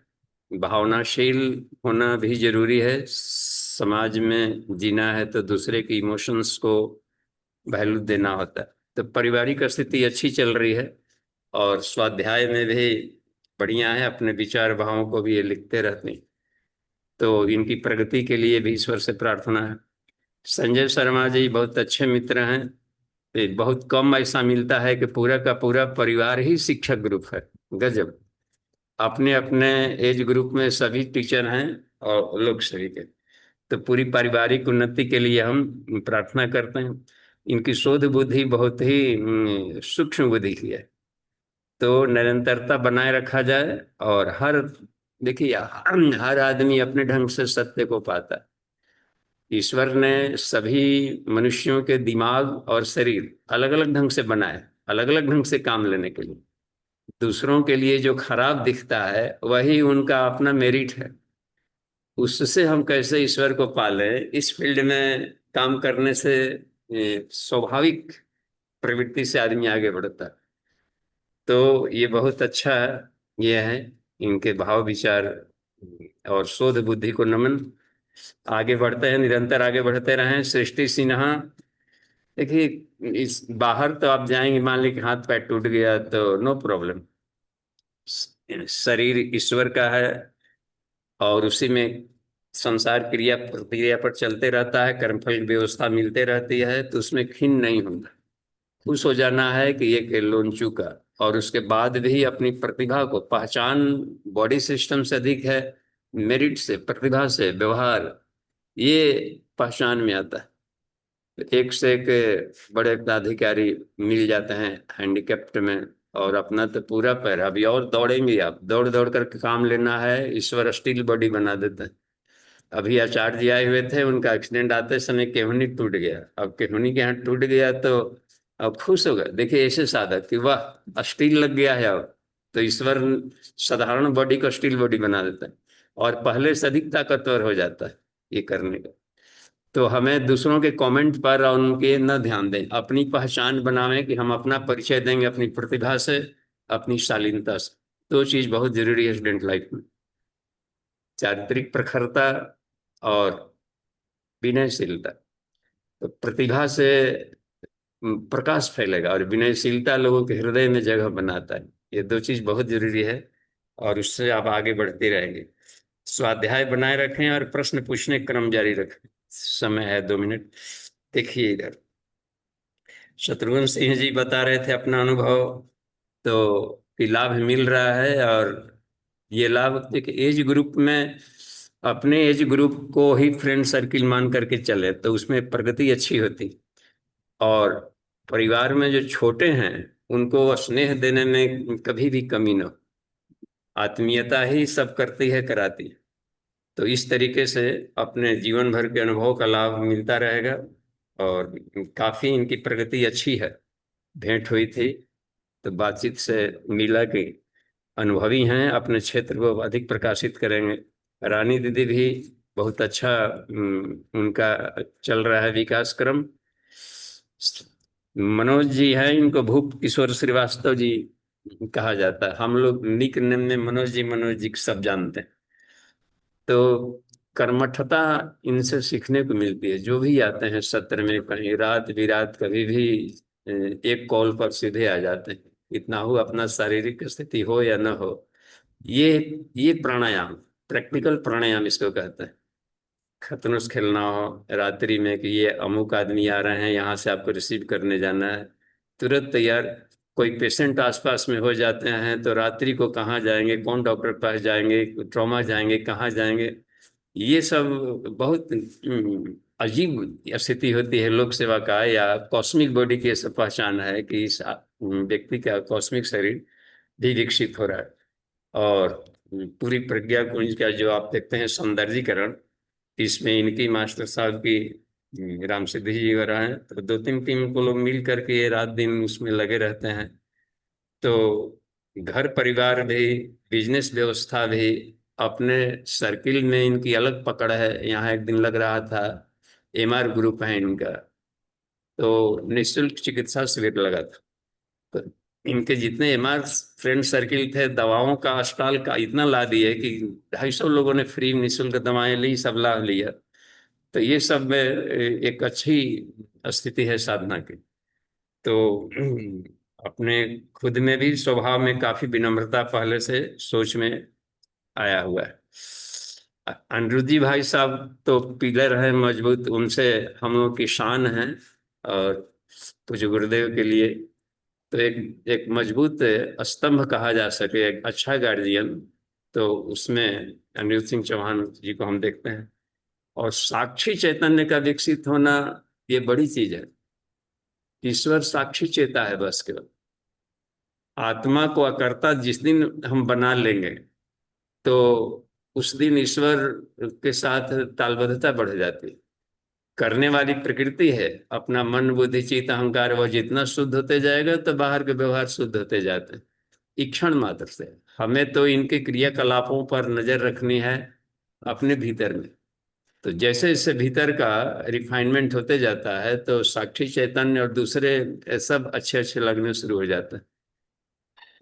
भावनाशील होना भी जरूरी है। समाज में जीना है तो दूसरे के इमोशंस को वैल्यू देना होता है। तो पारिवारिक स्थिति अच्छी चल रही है और स्वाध्याय में भी बढ़िया है, अपने विचार भावों को भी ये लिखते रहते हैं, तो इनकी प्रगति के लिए भी ईश्वर से प्रार्थना है। संजय शर्मा जी बहुत अच्छे मित्र हैं। ये बहुत कम ऐसा मिलता है कि पूरा का पूरा परिवार ही शिक्षक ग्रुप है। गजब, अपने अपने एज ग्रुप में सभी टीचर हैं और लोग सभी के, तो पूरी पारिवारिक उन्नति के लिए हम प्रार्थना करते हैं। इनकी शोध बुद्धि बहुत ही सूक्ष्म बुद्धि की है, तो निरंतरता बनाए रखा जाए। और देखिए हर आदमी अपने ढंग से सत्य को पाता है। ईश्वर ने सभी मनुष्यों के दिमाग और शरीर अलग अलग ढंग से बनाए, अलग अलग ढंग से काम लेने के लिए। दूसरों के लिए जो खराब दिखता है वही उनका अपना मेरिट है। उससे हम कैसे ईश्वर को पालें, इस फील्ड में काम करने से स्वाभाविक प्रवृत्ति से आदमी आगे बढ़ता है। तो ये बहुत अच्छा ये है, इनके भाव विचार और शोध बुद्धि को नमन। आगे बढ़ते हैं, निरंतर आगे बढ़ते रहें। सृष्टि सिन्हा, देखिए इस बाहर तो आप जाएंगे, मान लीजिए कि हाथ पैर टूट गया तो नो प्रॉब्लम, शरीर ईश्वर का है और उसी में संसार क्रिया प्रक्रिया पर चलते रहता है, कर्मफल की व्यवस्था मिलते रहती है, तो उसमें खिन्न नहीं होना, खुश हो जाना है कि ये लोन चुका। और उसके बाद भी अपनी प्रतिभा को, पहचान बॉडी सिस्टम से अधिक है, मेरिट से, प्रतिभा से, व्यवहार, ये पहचान में आता है। एक से एक बड़े पदाधिकारी मिल जाते हैं हैंडीकैप्ट में, और अपना तो पूरा पैर, अभी और दौड़ेंगे आप, दौड़ दौड़ करके काम लेना है, ईश्वर स्टील बॉडी बना देते हैं। अभी आचार्य जी आए हुए थे, उनका एक्सीडेंट आते समय केहुनी टूट गया। अब केहुनी के यहाँ टूट गया तो अब खुश हो गए। देखिए ऐसे साधक कि वाह स्टील लग गया है, अब तो ईश्वर साधारण बॉडी को स्टील बॉडी बना देता है और पहले से अधिक ताकतवर हो जाता है ये करने का। तो हमें दूसरों के कमेंट पर और उनके न ध्यान दें, अपनी पहचान बनावें कि हम अपना परिचय देंगे अपनी प्रतिभा से, अपनी शालीनता से। दो चीज बहुत जरूरी है स्टूडेंट लाइफ में, चारित्रिक प्रखरता और विनयशीलता। तो प्रतिभा से प्रकाश फैलेगा और विनयशीलता लोगों के हृदय में जगह बनाता है। ये दो चीज बहुत जरूरी है और उससे आप आगे बढ़ते रहेंगे। स्वाध्याय बनाए रखें और प्रश्न पूछने क्रम जारी रखें। समय है 2 मिनट। देखिए इधर शत्रुघ्न सिंह जी बता रहे थे अपना अनुभव, तो लाभ मिल रहा है। और ये लाभ एक एज ग्रुप में, अपने एज ग्रुप को ही फ्रेंड सर्किल मान करके चले तो उसमें प्रगति अच्छी होती। और परिवार में जो छोटे हैं उनको स्नेह देने में कभी भी कमी न हो, आत्मीयता ही सब करती है, कराती है। तो इस तरीके से अपने जीवन भर के अनुभव का लाभ मिलता रहेगा। और काफी इनकी प्रगति अच्छी है। भेंट हुई थी तो बातचीत से मिला कि अनुभवी हैं, अपने क्षेत्र को अधिक प्रकाशित करेंगे। रानी दीदी भी बहुत अच्छा उनका चल रहा है विकास क्रम। मनोज जी हैं, इनको भूप किशोर श्रीवास्तव जी कहा जाता है, हम लोग निक नेम में मनोज जी सब जानते हैं। तो कर्मठता इनसे सीखने को मिलती है। जो भी आते हैं सत्र में, कहीं रात बिरात कभी भी एक कॉल पर सीधे आ जाते हैं, इतना हो अपना शारीरिक स्थिति हो या न हो। ये प्राणायाम, प्रैक्टिकल प्राणायाम इसको कहते हैं। खतनुस खेलना हो रात्रि में कि ये अमुक आदमी आ रहे हैं, यहाँ से आपको रिसीव करने जाना है, तुरंत तैयार। कोई पेशेंट आसपास में हो जाते हैं तो रात्रि को कहाँ जाएंगे, कौन डॉक्टर पास जाएंगे, ट्रॉमा जाएंगे, कहाँ जाएंगे, ये सब बहुत अजीब स्थिति होती है लोक सेवा का। या कॉस्मिक बॉडी की ऐसा पहचान है कि इस व्यक्ति का कॉस्मिक शरीर भी विकसित हो रहा है। और पूरी प्रज्ञा कुंज का जो आप देखते हैं सौंदर्यीकरण, इसमें इनकी मास्टर साहब की राम सिद्धि जी वगैरह हैं, तो 2-3 टीम को लोग मिल करके ये रात दिन उसमें लगे रहते हैं। तो घर परिवार भी, बिजनेस व्यवस्था भी, अपने सर्किल में इनकी अलग पकड़ है। यहाँ एक दिन लग रहा था, MR ग्रुप है इनका, तो निःशुल्क चिकित्सा शिविर लगा था। तो इनके जितने MR फ्रेंड सर्किल थे, दवाओं का स्टॉल का इतना ला दिए कि 250 लोगों ने फ्री निःशुल्क दवाएं ली, सब लाभ लिया। तो ये सब में एक अच्छी स्थिति है साधना की। तो अपने खुद में भी स्वभाव में काफी विनम्रता पहले से सोच में आया हुआ है। अनिरुद्ध जी भाई साहब तो पिलर हैं मजबूत, उनसे हम लोग की शान है। और पूज्य गुरुदेव के लिए तो एक मजबूत स्तंभ कहा जा सके, एक अच्छा गार्जियन, तो उसमें अनिरुद्ध सिंह चौहान जी को हम देखते हैं। और साक्षी चैतन्य का विकसित होना ये बड़ी चीज है। ईश्वर साक्षी चेता है बस केवल। आत्मा को अकर्ता जिस दिन हम बना लेंगे, तो उस दिन ईश्वर के साथ तालबद्धता बढ़ जाती है। करने वाली प्रकृति है, अपना मन बुद्धि चित्त अहंकार वह जितना शुद्ध होते जाएगा तो बाहर के व्यवहार शुद्ध होते जाते हैं। इक्षण मात्र से हमें तो इनके क्रियाकलापों पर नजर रखनी है अपने भीतर में। तो जैसे जैसे भीतर का रिफाइनमेंट होते जाता है, तो साक्षी चैतन्य और दूसरे सब अच्छे अच्छे लगने शुरू हो जाते हैं।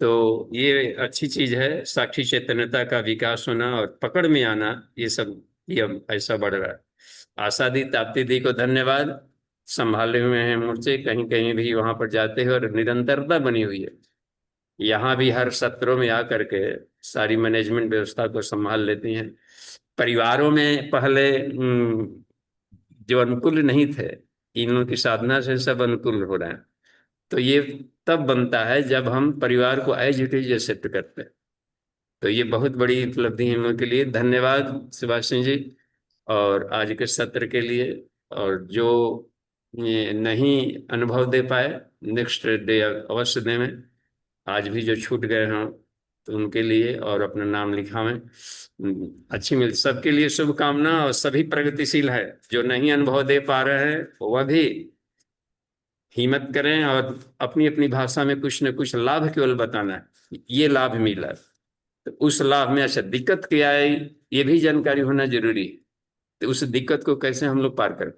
तो ये अच्छी चीज है, साक्षी चैतन्यता का विकास होना और पकड़ में आना, ये सब ये अब ऐसा बढ़ रहा है। आशा दी, ताप्ती दी को धन्यवाद, संभाले हुए हैं मोर्चे, कहीं कहीं भी वहां पर जाते हैं और निरंतरता बनी हुई है। यहाँ भी हर सत्रों में आकर के सारी मैनेजमेंट व्यवस्था को संभाल लेती हैं। परिवारों में पहले जो अनुकूल नहीं थे, इन लोगों की साधना से सब अनुकूल हो रहे हैं। तो ये तब बनता है जब हम परिवार को एज इट इज एक्सेप्ट करते हैं। तो ये बहुत बड़ी उपलब्धि है इन लोगों के लिए। धन्यवाद सुभाष सिंह जी और आज के सत्र के लिए। और जो ये नहीं अनुभव दे पाए, नेक्स्ट डे अवश्य दें। में आज भी जो छूट गए हों तो उनके लिए और अपना नाम लिखावें। अच्छी मिल सबके लिए शुभकामना। और सभी प्रगतिशील है, जो नहीं अनुभव दे पा रहे हैं वह भी हिम्मत करें और अपनी अपनी भाषा में कुछ न कुछ लाभ केवल बताना है, ये लाभ मिला। तो उस लाभ में अच्छा दिक्कत क्या है ये भी जानकारी होना जरूरी है। तो उस दिक्कत को कैसे हम लोग पार करें।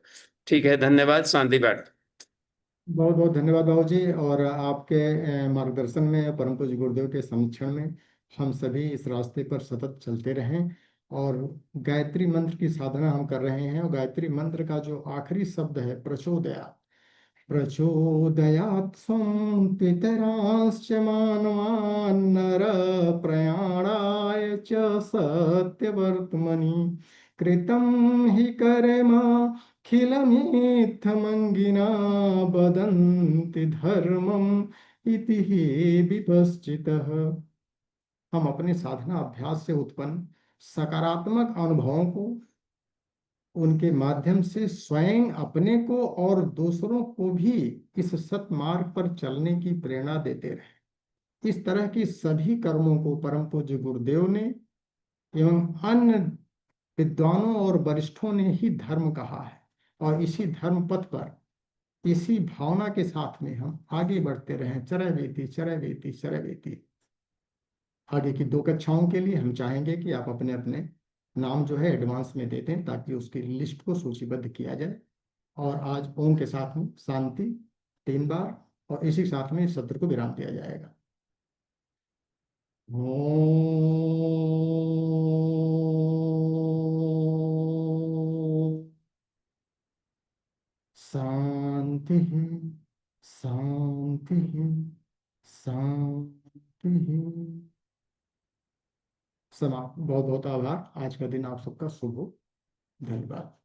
ठीक है, धन्यवाद। शांति बाट। बहुत बहुत धन्यवाद बाबू जी। और आपके मार्गदर्शन में, परम पूज्य गुरुदेव के संरक्षण में हम सभी इस रास्ते पर सतत चलते रहें। और गायत्री मंत्र की साधना हम कर रहे हैं। और गायत्री मंत्र का जो आखिरी शब्द है प्रचोदयात्, प्रचोदयात् स्वं पितरांश्च मानवान् नर प्रयाणाय च सत्यवर्त्मनि कृतं हि कर्मखिलमित्थमङ्गिना वदन्ति धर्मम् इति हि विपश्चितः। हम अपने साधना अभ्यास से उत्पन्न सकारात्मक अनुभवों को, उनके माध्यम से स्वयं अपने को और दूसरों को भी इस सतमार्ग पर चलने की प्रेरणा देते रहे। इस तरह की सभी कर्मों को परम पूज्य गुरुदेव ने एवं अन्य विद्वानों और वरिष्ठों ने ही धर्म कहा है। और इसी धर्म पथ पर, इसी भावना के साथ में हम आगे बढ़ते रहें। चरैवेति चरैवेति चरैवेति। आगे की 2 कक्षाओं के लिए हम चाहेंगे कि आप अपने अपने नाम जो है एडवांस में दे दें, ताकि उसकी लिस्ट को सूचीबद्ध किया जाए। और आज ओम के साथ में शांति 3 बार, और इसी साथ में सत्र को विराम दिया जाएगा। ओम शांति शांति शांति। समाप्त। बहुत बहुत आभार। आज का दिन आप सबका शुभ हो। धन्यवाद।